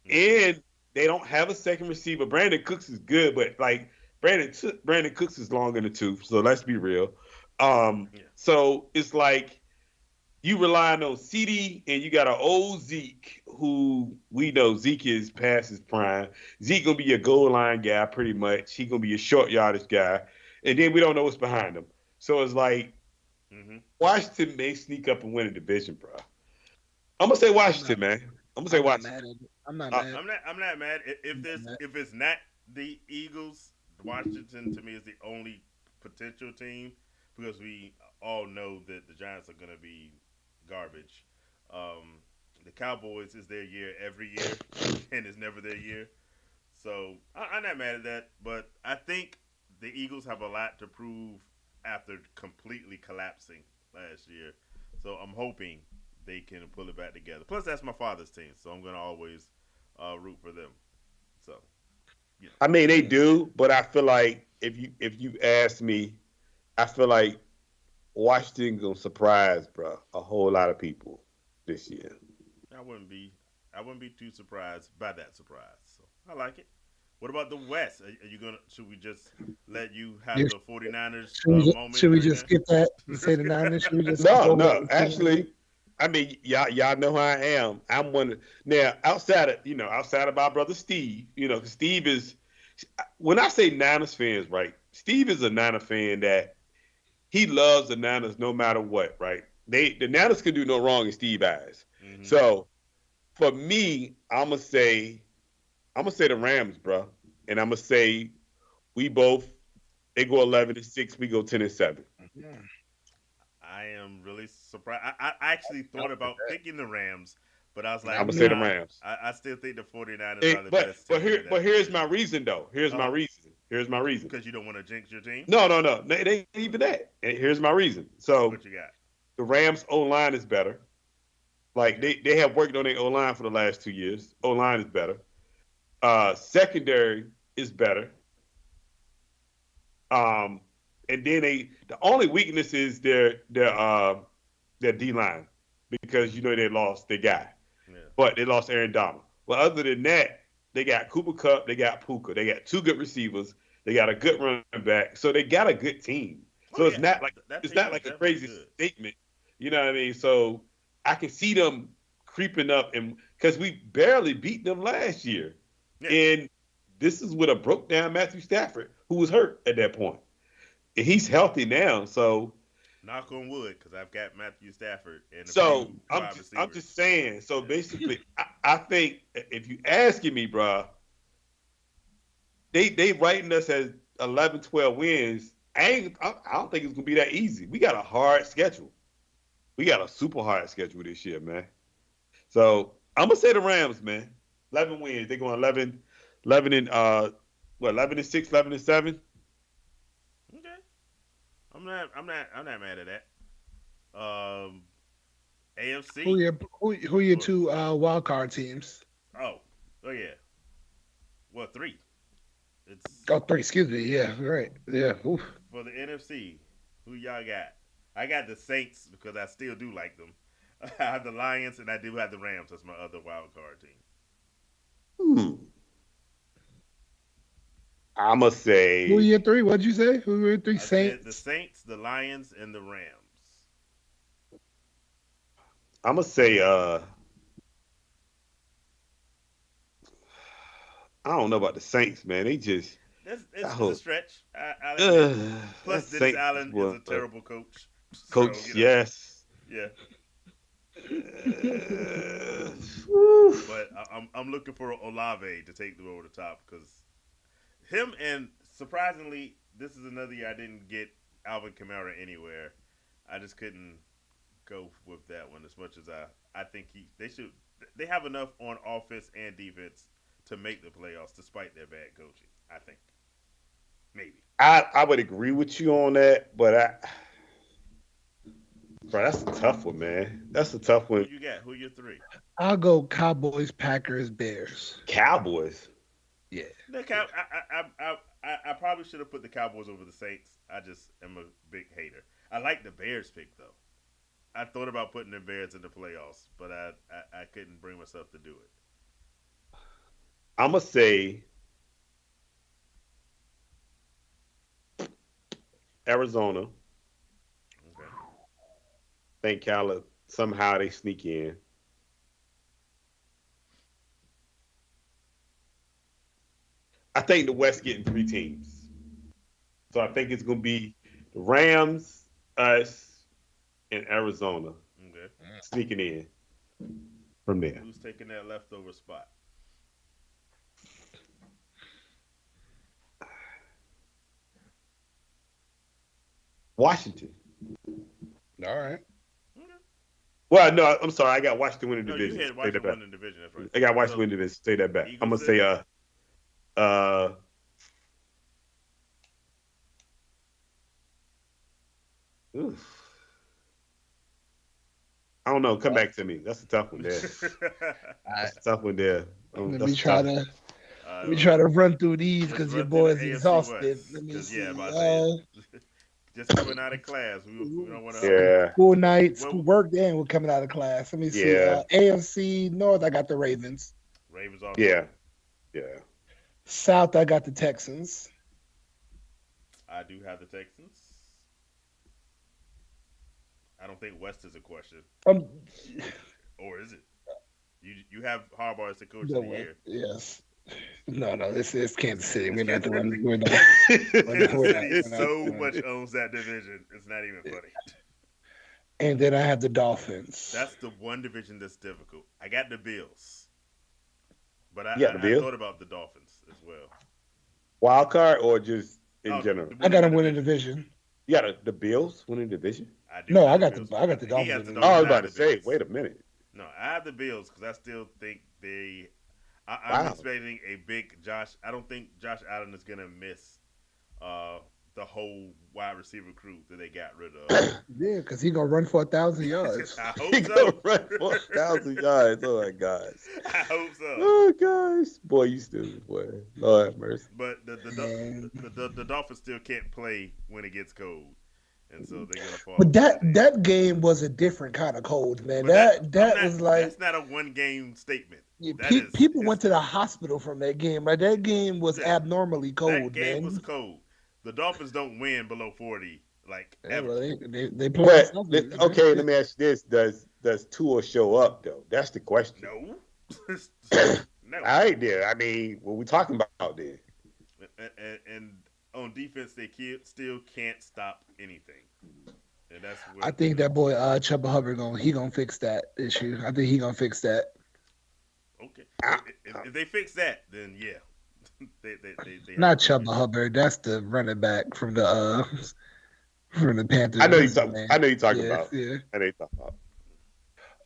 Hmm. And they don't have a second receiver. Brandon Cooks is good, but like Brandon Cooks is long in the tooth. So let's be real. Yeah. So it's like you relying on CD and you got an old Zeke who we know Zeke is past his prime. Zeke gonna be your goal line guy pretty much. He gonna be a short yardage guy, and then we don't know what's behind him. So it's like Hmm. Washington may sneak up and win a division, bro. I'm gonna say I'm not. Washington, man. I'm gonna say I'm not Washington. mad at it. I'm not mad. I'm not mad if I'm not this mad. if it's not the Eagles. Washington to me is the only potential team because we all know that the Giants are going to be garbage. Um, the Cowboys is their year every year, and it's never their year. So I'm not mad at that, but I think the Eagles have a lot to prove after completely collapsing last year. So I'm hoping they can pull it back together. Plus, that's my father's team, so I'm gonna always root for them. So you know, I mean, they do, but I feel like if you ask me, I feel like Washington gonna surprise, bro, a whole lot of people this year. I wouldn't be I wouldn't be too surprised by that surprise. So I like it. What about the West? Are you gonna? Should we just let you have Yeah, the 49ers moment should we right just now? skip that and say the Niners? Should we just skip No, over no, that? actually, I mean, y'all know who I am. I'm one now outside of my brother Steve. 'Cause Steve is when I say Niners fans, right? Steve is a Niner fan that he loves the Niners no matter what, right? The Niners can do no wrong in Steve eyes. Mm-hmm. So for me, I'm gonna say the Rams, bro, and I'm gonna say we both they go 11-6, we go 10-7. Yeah. I am really surprised. I actually thought about picking the Rams, but I was I'm like, gonna say the Me, nah. Rams. I still think the 49ers Hey, are the but best but team here in but that here's my division. reason though. Here's Uh my huh. reason. Here's my reason. Because you don't want to jinx your team. No, no, no. It ain't even that. And here's my reason. So What you got? the Rams O line is better. Like Okay. they have worked on their O line for the last 2 years. O line is better. Secondary is better. Um, and then the only weakness is their D line because they lost their guy, Yeah. but they lost Aaron Donald. Well, other than that, they got Cooper Cup, they got Puka, they got two good receivers, they got a good running back, so they got a good team. Oh So it's yeah, not like that it's team not is like a definitely crazy good. statement, you know what I mean? So I can see them creeping up, and because we barely beat them last year, Yeah. and this is with a broke down Matthew Stafford who was hurt at that point. And he's healthy now, so Knock on wood, because I've got Matthew Stafford and a so few I'm wide just I'm just receivers. saying. So Yeah. basically, I think if you asking me, bro, they writing us as 11, 12 wins. I don't think it's gonna be that easy. We got a hard schedule. We got a super hard schedule this year, man. So I'm gonna say the Rams, man. 11 wins. They going 11 and 11-6, 11-7. Okay. I'm not mad at that. who AFC. your who your Or, two wild card teams? oh. Oh yeah. Well, three. It's Oh, three. Excuse me. Yeah, right. Yeah. Oof. for the NFC. Who y'all got? I got the Saints because I still do like them. I have the Lions and I do have the Rams as my other wild card team. Hmm. I'm gonna Who say your three? What'd you say? Who were your three? I said the Saints. Saints, the Lions, and the Rams. I'm gonna say I don't know about the Saints, man. They just that It's a whole stretch. I'll admit. Plus, that Dennis Saints Allen is was a terrible coach. So coach. Yes. yeah. Whew. But I'm looking for Olave to take them over the top because him and surprisingly, this is another year I didn't get Alvin Kamara anywhere. I just couldn't go with that one as much as I think they have enough on offense and defense to make the playoffs despite their bad coaching. I think maybe. I would agree with you on that, but bro, that's a tough one, man. That's a tough Who one. you got? Who your three? I'll go Cowboys, Packers, Bears. Cowboys. Yeah. The Yeah. I probably should have put the Cowboys over the Saints. I just am a big hater. I like the Bears pick though. I thought about putting the Bears in the playoffs, but I couldn't bring myself to do it. I'm gonna say Arizona. Okay. Think Cal somehow they sneak in. I think the West getting three teams. So I think it's gonna be the Rams, us, and Arizona Okay. sneaking in from there. Who's taking that leftover spot? Washington. All right. Okay. Well, no, I'm sorry. I got Washington winning No, you division. had Say that Washington back. winning division. That's right. I got Washington So winning division. Say that back. I'm Eagles gonna say said uh oof. I don't know. Come back to me. That's a tough one there. All right. That's a tough one there. Let me That's a try tough. to uh, let me try to run through these let's because your run through the boy is AFC exhausted. West Let me because yeah, see. about to say just coming out of class, we don't want to. Yeah, School night, school Well, work day, and we're coming out of class. Let me see. yeah, AFC North, I got the Ravens. Ravens off top. yeah, yeah. South, I got the Texans. I do have the Texans. I don't think West is a question, Um, or is it? You have Harbaugh as the coach of no the way. year. Yes. No, it's Kansas City. It's We're not Kansas doing. City. We're not. Kansas We're not. City We're not so doing much it. owns that division. It's not even funny. And then I have the Dolphins. That's the one division that's difficult. I got the Bills, but I, You got the I, I Bills thought about the Dolphins as well. wild card or just in Oh, general? I winning got the them winning division. division. You got the Bills winning division. I do No, have the Bills. I got the He Dolphins has the winning Oh, I was Dolphins. I division. have about to the say. Bills. Wait a minute. No, I have the Bills because I still think they. I'm Wow. expecting a big Josh. I don't think Josh Allen is gonna miss uh, the whole wide receiver crew that they got rid of. Yeah, because he gonna run for 1,000 yards. I He hope gonna so. run for 1,000 yards. Oh my gosh. I hope so. Oh gosh, boy, you stupid boy. Lord have mercy. But the the, And the the the Dolphins still can't play when it gets cold, and so they're gonna fall but apart. that game was a different kind of cold, man. But that I'm That not. was like That's not a one game statement. yeah, That is people went to the history. hospital from that game. Like that game was Yeah, abnormally that cold, game was man. cold. The Dolphins don't win below 40 like Yeah, ever. well, they playing But something. okay, let me ask you this: Does Tua show up though? That's the question. No, no. All right, there. I mean, what we talking about there? And on defense, they still can't stop anything, and that's I what. think that boy Chuba Hubbard gonna fix that issue. I think he gonna fix that. Okay, Ah, if they fix that, then yeah, they have a Not great Chuba vision. Hubbard. That's the running back from the Panthers. I know What's you his talk. name? I know you talking Yeah, about. yeah. I know you talking about.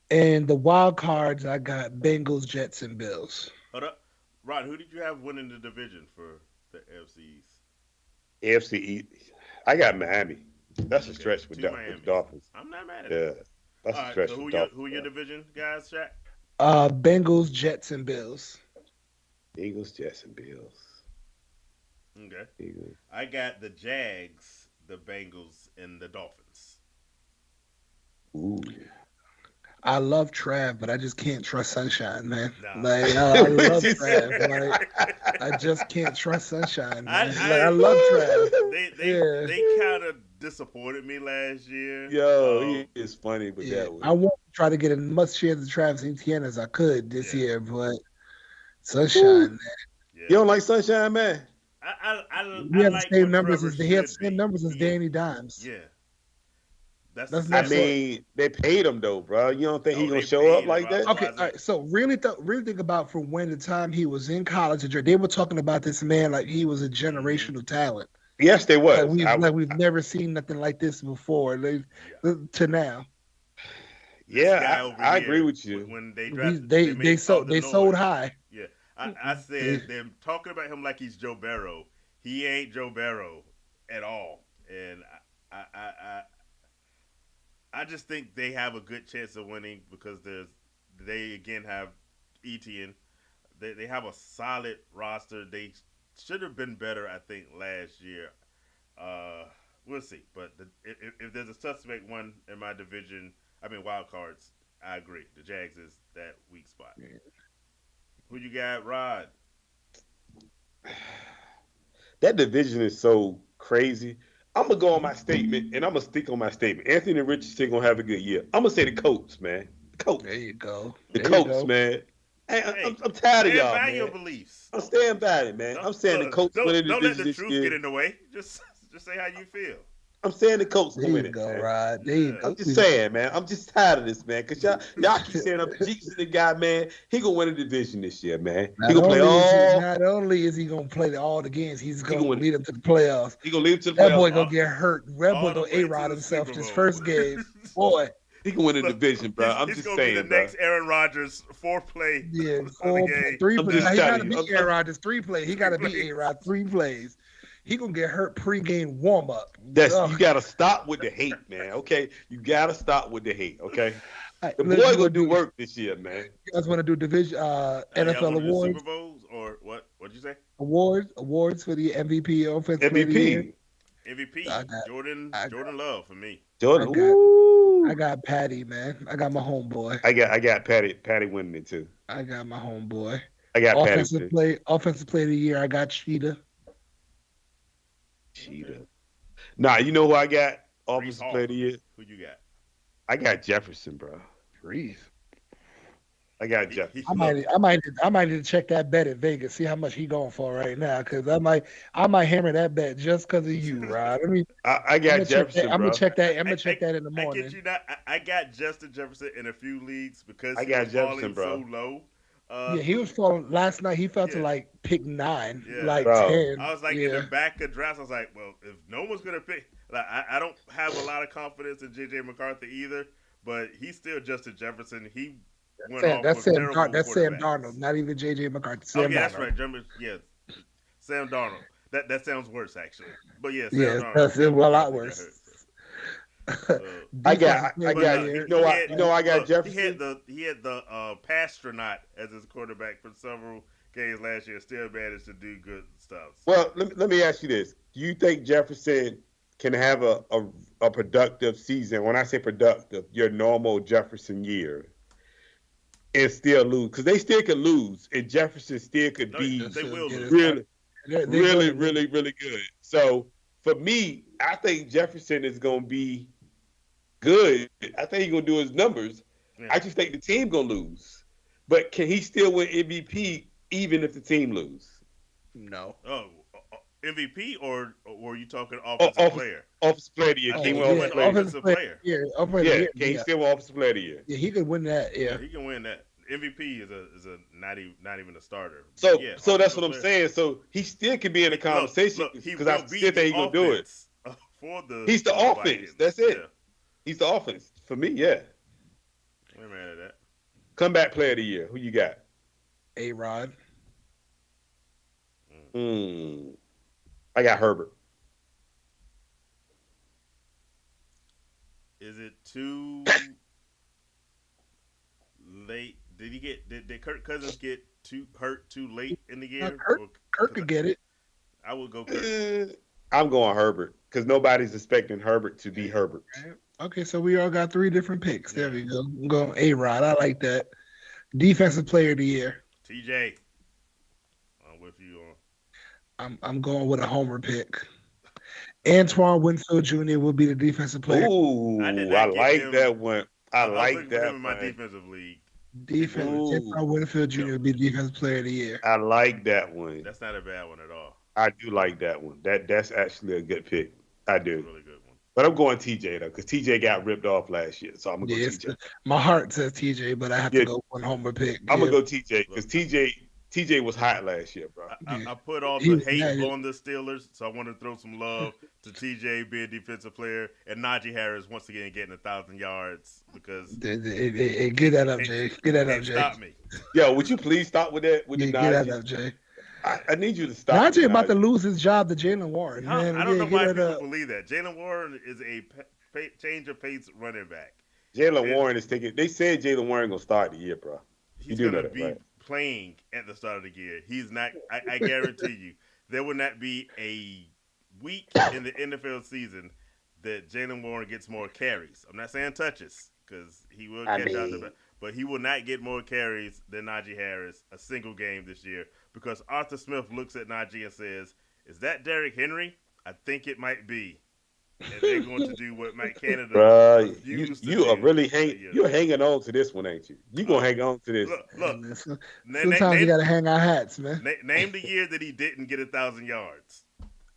And the wild cards, I got Bengals, Jets, and Bills. Hold up, Rod. Who did you have winning the division for the AFCs? AFC East. I got Miami. That's a Okay, stretch with two with the Miamis. Dolphins. I'm not mad at Yeah, that. that's All a right, stretch so with who your Dolphins. division guys, Shaq? Bengals, Jets, and Bills. Eagles, Jets, and Bills. Okay, Eagles. I got the Jags, the Bengals, and the Dolphins. Ooh. I love Trav, but I just can't trust Sunshine, man. Nah. Like I What love you Trav. say? Like I just can't trust Sunshine, I, man. Like I I love Trav. Yeah, they kind of disappointed me last year. Yo, he is funny with yeah. that I one. want to try to get as much chance of Travis Etienne as I could this Yeah, year, but Ooh. Sunshine, man. yeah. You don't like Sunshine, man? He I has the like same what numbers Trevor as he has should the same be. numbers as Danny Dimes. Yeah, that's the That's I next same. up. mean, they paid him though, bro. You don't think he Oh, gonna they show up paid him. like that? Okay, Why is all it? right. So really think about from when the time he was in college, they were talking about this man like he was a Mm-hmm. generational talent. Yes, they Like was. we've never seen nothing like this before. Yeah, To now, this Yeah, guy over I agree here with you. when they we drafted, they made all the they sold noise. high. Yeah, I They- said they're talking about him like he's Joe Burrow. He ain't Joe Burrow at all, and I I I, I just think they have a good chance of winning because they again have Etienne. They have a solid roster. They should have been better, I think, last year. Uh, we'll see. But if there's a suspect one in my division, I mean wild cards, I agree. The Jags is that weak spot. Who you got, Rod? That division is so crazy. I'm gonna go on my statement, and I'm gonna stick on my statement. Anthony Richardson gonna have a good year. I'm gonna say the Colts, man. The Colts, There you go. the There you Colts, go. man. Hey, Hey, I'm tired of stand y'all, by your man. beliefs. I'm staying by it, man. Don't I'm saying the look. Colts winning the Don't let division the this truth get year. in the way. Just say how you feel. I'm saying the Colts There can win you it, go, man. Rod. There you Yeah. go. I'm just saying, man. I'm just tired of this, man. Cause y'all keep saying I'm jinxing the guy, man. He gonna win a division this year, man. He Not gonna play only is he all. not only is he gonna play all the games, he's He gonna gonna win. lead them to the playoffs. He gonna lead him to the That boy playoffs. gonna All, get hurt. That boy all the gonna way to A-Rod the himself Super this Bowl. first game. Boy, He can win a Look, division, bro. I'm he's just gonna be the saying, bro. next Aaron Rodgers, fourth play yeah, of the four game. three I'm plays. just He telling gotta you. beat Aaron Rodgers 3 plays. He gotta beat A-Rod 3 plays. He gonna get hurt pre-game warm-up. That's Ugh. you gotta stop with the hate, man. Okay, you gotta stop with the hate. Okay, All right, the look, boy you gonna wanna do do? work this year, man. You guys want to do division Y'all NFL want to do Super awards? Bowls or what? What'd you say? Awards for the MVP, Offensive Player of the Year. MVP, MVP, I Jordan Love for me. I Jordan. got I Ooh. got Patty, man. I got my homeboy. I got Patty winning it too. I got my homeboy. I got Patty winning. Offensive player of the year. I got Cheetah. Cheetah. Nah, you know who I got? Brees Offensive Hall. player of the year. Who you got? I got Jefferson, bro. Breeze. I got He, Jefferson. look, I might need to check that bet at Vegas. See how much he going for right now, because I might hammer that bet just because of you, Rod. I mean, I got Jefferson, I'm gonna bro. check that. I'm gonna I, check that in the I morning. get you not. I got Justin Jefferson in a few leagues because I he got was Jefferson, falling bro. so low. Yeah, he was falling last night. He fell to Yeah. like pick 9, Yeah. like Bro. 10. I was like in yeah. the back of drafts. I was like, well, if no one's gonna pick, like I don't have a lot of confidence in JJ McCarthy either. But he's still Justin Jefferson. He went off That's with Sam. terrible That's Sam quarterbacks. Darnold, not even JJ McCarthy. Oh Sam yeah, that's Darnold. right. Yeah, Sam Darnold. That sounds worse actually. But yeah, Sam Yeah, Darnold. that's a lot got worse. hurt, so. I got Defensive player of But the year. you know I got look, Jefferson. He had the Pastronaut as his quarterback for several games last year. Still managed to do good stuff. Well, let me ask you this: do you think Jefferson can have a productive season? When I say productive, your normal Jefferson year, and still lose? Because they still could lose, and Jefferson still could No, be they will lose. really, They're really, gonna- really, really good. So for me, I think Jefferson is going to be good. I think he's going to do his numbers. Yeah. I just think the team going to lose. But can he still win MVP even if the team lose? No. Oh, MVP or were you talking offensive player? Offensive player of the year. I Can think he he win went offensive player? player. Yeah, offensive Yeah, player. can he still win offensive player of the year? Yeah, he could win that. Yeah, Yeah. he can win that. MVP is a not even a starter. So yeah, so that's what I'm player. saying. So he still can be in the conversation He because I will be still think he's the gonna do it. offense, for the. He's the for offense. Vikings. That's it. Yeah. He's the offense for me. Yeah. We're mad at that. Comeback player of the year. Who you got? A-Rod. I got Herbert. Is it too late? Did Kirk Cousins get hurt too late in the year? Kirk could get it. I would go Kirk. I'm going Herbert because nobody's expecting Herbert to be Herbert. Okay, so we all got 3 different picks. There we go. I'm going A-Rod. I like that. Defensive player of the year. TJ. I'm with you on. I'm going with a homer pick. Antoine Winfield Jr. will be the defensive player. Ooh, I did I not get like him. that one. I was like looking for him that in my one. defensive league. Defense. Ooh. Antoine Winfield Jr. will be the defensive player of the year. I like that one. That's not a bad one at all. I do like that one. That's actually a good pick. I That's a do. really good one. But I'm going TJ though, because TJ got ripped off last year. So I'm gonna go Yeah, TJ. my heart says TJ, but I have to go one homer pick. I'm Yeah. gonna go TJ because TJ was hot last year, bro. I put all He the was hate mad. on the Steelers, so I want to throw some love to TJ being defensive player and Najee Harris once again getting 1,000 yards because Hey, get that up, Jay. Get that up, can't Jay. stop me. Yo, would you please stop with that? With Yeah, the get that Najee? up, Jay. I need you to stop. Najee with about to Najee. lose his job to Jalen Warren. Man, I don't know get why that people up. believe that. Jalen Warren is a change of pace running back. Jalen And Warren is taking. They said Jalen Warren gonna start the year, bro. He's do know going to that, be right? playing at the start of the year. He's not. I guarantee you, there will not be a week in the NFL season that Jalen Warren gets more carries. I'm not saying touches because he will catch out the back, but he will not get more carries than Najee Harris a single game this year because Arthur Smith looks at Najee and says, "Is that Derrick Henry? I think it might be." And they're going to do what Mike Canada Bro, refused to you do. are really you're hanging on to this one, ain't you? You gonna hang on to this? Look. Man, Na- sometimes name- you gotta hang our hats, man. Name the year that he didn't get 1,000 yards.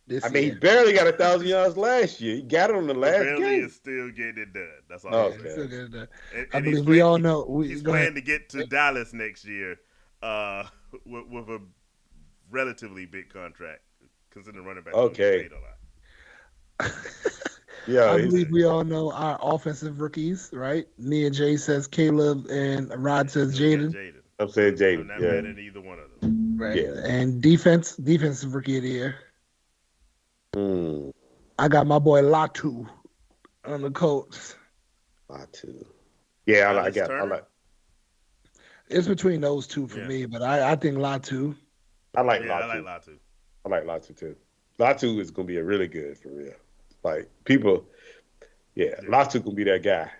this I mean, he year. barely got 1,000 yards last year. He got it on the But last barely game. is still getting it done. That's all I'm Oh, Yeah, saying. still okay. good. I And he's believe we playing. all know. He's Go ahead. playing to get to Dallas next year, uh, with a relatively big contract, considering running backs don't get Okay. paid a lot. Yeah, I he's believe we all know our offensive rookies, right? Nia J says Caleb and Rod says Yeah, Jaden, Jaden. I'm saying I'm Jaden. not Yeah. mad at either one of them. right? Yeah. And defensive rookie of the year. Hmm. I got my boy Latu on the Colts. Latu. Yeah, Silas I Turner. like It's between those two for Yeah, me, but I think Latu. I like yeah, I like Latu. Latu. I like Latu too. Latu is gonna be a really good for real. Like people, yeah, Yeah. Latu gonna be that guy.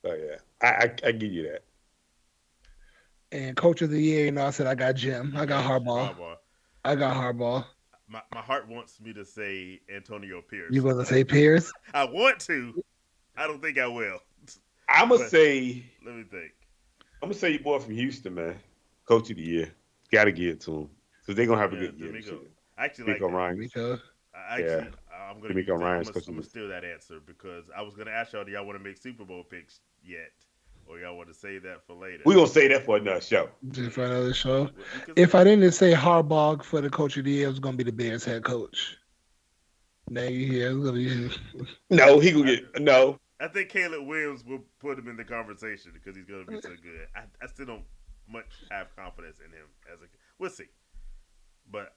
Oh yeah, I give you that. And coach of the year, I said I got Jim. I got Harbaugh. Harbaugh. I got Harbaugh. My heart wants me to say Antonio You Pierce. gonna say Pierce? I want to. I don't think I will. I'm gonna But say let me think. your boy from Houston, man, coach of the year. Got to give it to him because they're gonna have a Yeah, good year. D'Amico. I actually like D'Amico that. Ryan. Because I Yeah. actually, I'm gonna D'Amico use that. Ryan's I'm coach of gonna the steal that answer because I was gonna ask y'all, do y'all want to make Super Bowl picks yet, or y'all want to save that for later? We're gonna say that for another show. just for another show. We can If say- I didn't say Harbaugh for the coach of the year, it was gonna be the Bears head coach. Now you hear it's gonna be No, he gonna get no. I think Caleb Williams will put him in the conversation because he's gonna be so good. I still don't much have confidence in him as a. We'll see, but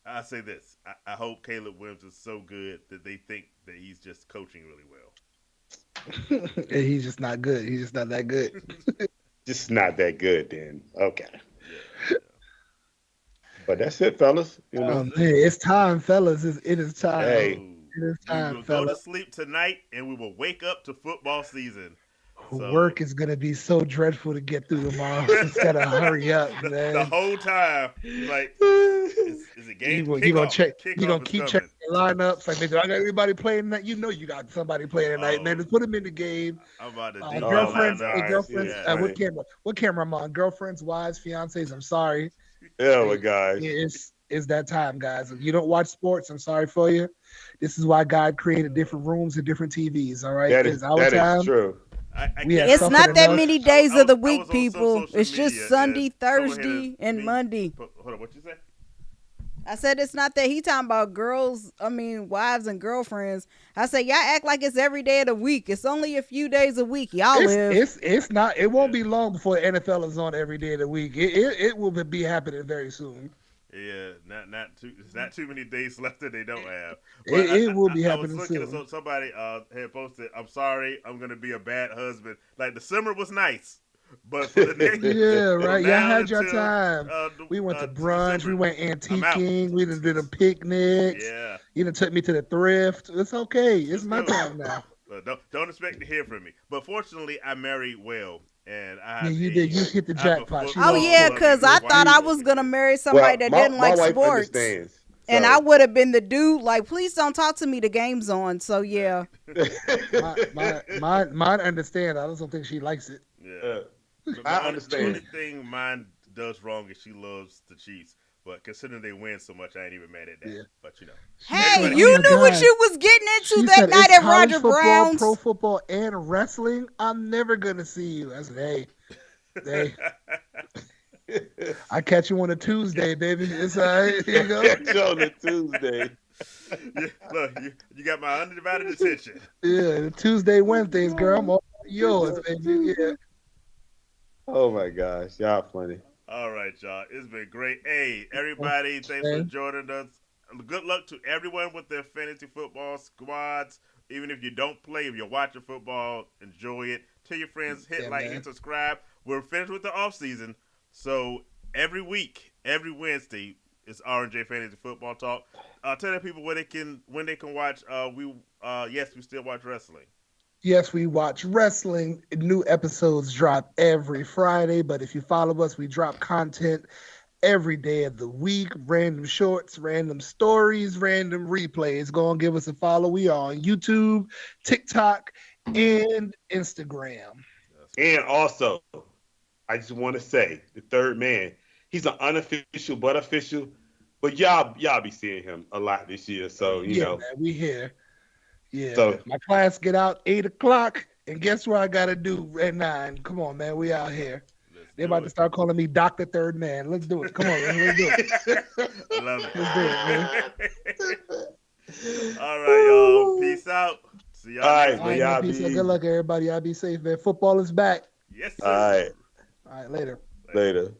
I say this: I hope Caleb Williams is so good that they think that he's just coaching really well. and he's just not good. He's just not that good. Just not that good then. Okay. Yeah. But that's it, fellas. You know. Man, it's time, fellas. It is time. Hey. It is We time, will go to fellas. sleep tonight, and we will wake up to football season. So- Work is gonna be so dreadful to get through tomorrow. Just gotta hurry up, the man. whole time, like, is it game? You gonna check? Kickoff You gonna is keep coming. checking the lineups? Like, man, do I got everybody playing tonight? You know, you got somebody playing tonight, man. Oh. Just put them in the game. I'm about to Uh, dig girlfriends, that hey, lineup. girlfriends. Yeah. What camera I'm on? Girlfriends, wives, fiancés. I'm sorry. Oh my gosh. It's that time, guys. If you don't watch sports, I'm sorry for you. This is why God created different rooms and different TVs. All right, That it's is our time. true. We had It's suffered not that enough. many days of the I week, was on some people. social It's just media, Sunday, and someone Thursday, had and me- Monday. Hold on, what you say? I said it's not that he talking about girls. I mean, wives and girlfriends. I said y'all act like it's every day of the week. It's only a few days a week. Y'all live. It's not. It won't be long before the NFL is on every day of the week. It will be happening very soon. Yeah, not too. It's not too many days left that they don't have. It will be I was happening looking soon. at somebody had posted. I'm sorry, I'm gonna be a bad husband. Like the summer was nice, but for the next Yeah, from right. Y'all now had your until, time. We went to brunch. December, We went I'm out. antiquing. We done did a picnics. Yeah, You done took me to the thrift. It's okay. It's my go. time now. Don't expect to hear from me. But fortunately, I married well, and I Yeah, have you a- did. You hit the I have a jackpot. She football Oh loves yeah, sports. because I wife thought I over was here. gonna marry somebody that didn't like wife sports. understands. And I would have been the dude, like, please don't talk to me. The game's on. So yeah, Mine understand. I just don't think she likes it. Yeah. The I only- understand. The only thing mine does wrong is she loves the Chiefs. But considering they win so much, I ain't even mad at that. Yeah. But you know, hey, Everybody- you Oh my knew what God. you was getting into She that said, night "It's at college Roger football, Brown's. pro football, and wrestling. I'm never gonna see you." I said, "Hey, I catch you on a Tuesday, baby. It's all right. Here you go." Catch you on a Tuesday. Look, you got my undivided attention. Yeah, Tuesday, Wednesdays, girl. I'm all yours, baby. Yeah. Oh my gosh, y'all funny. All right, y'all. It's been great. Hey, everybody, thanks for joining us. Good luck to everyone with their fantasy football squads. Even if you don't play, if you're watching football, enjoy it. Tell your friends, hit Yeah, like, man. hit subscribe. We're finished with the off season, so every week, every Wednesday, it's R&J Fantasy Football Talk. Tell the people when they can watch. Yes, we still watch wrestling. Yes, we watch wrestling. New episodes drop every Friday, but if you follow us, we drop content every day of the week. Random shorts, random stories, random replays. Go and give us a follow. We are on YouTube, TikTok, and Instagram. And also, I just want to say, the third man, he's an unofficial but official But y'all be seeing him a lot this year, Oh so yeah. Yeah, man, we here. Yeah, So my class get out 8 o'clock, and guess what I gotta do at 9? Come on, man, we out here. Let's They do about to it. start calling me Doctor Third Man. Let's do it. Come on, man, let's do it. I love Let's do it, man. it. All right, y'all. Peace out. See all y'all next right, All man, right, week. man. y'all be Peace out. Good easy. luck, everybody. Y'all be safe, man. Football is back. Yes, All sir. right, All right, later. Later. later.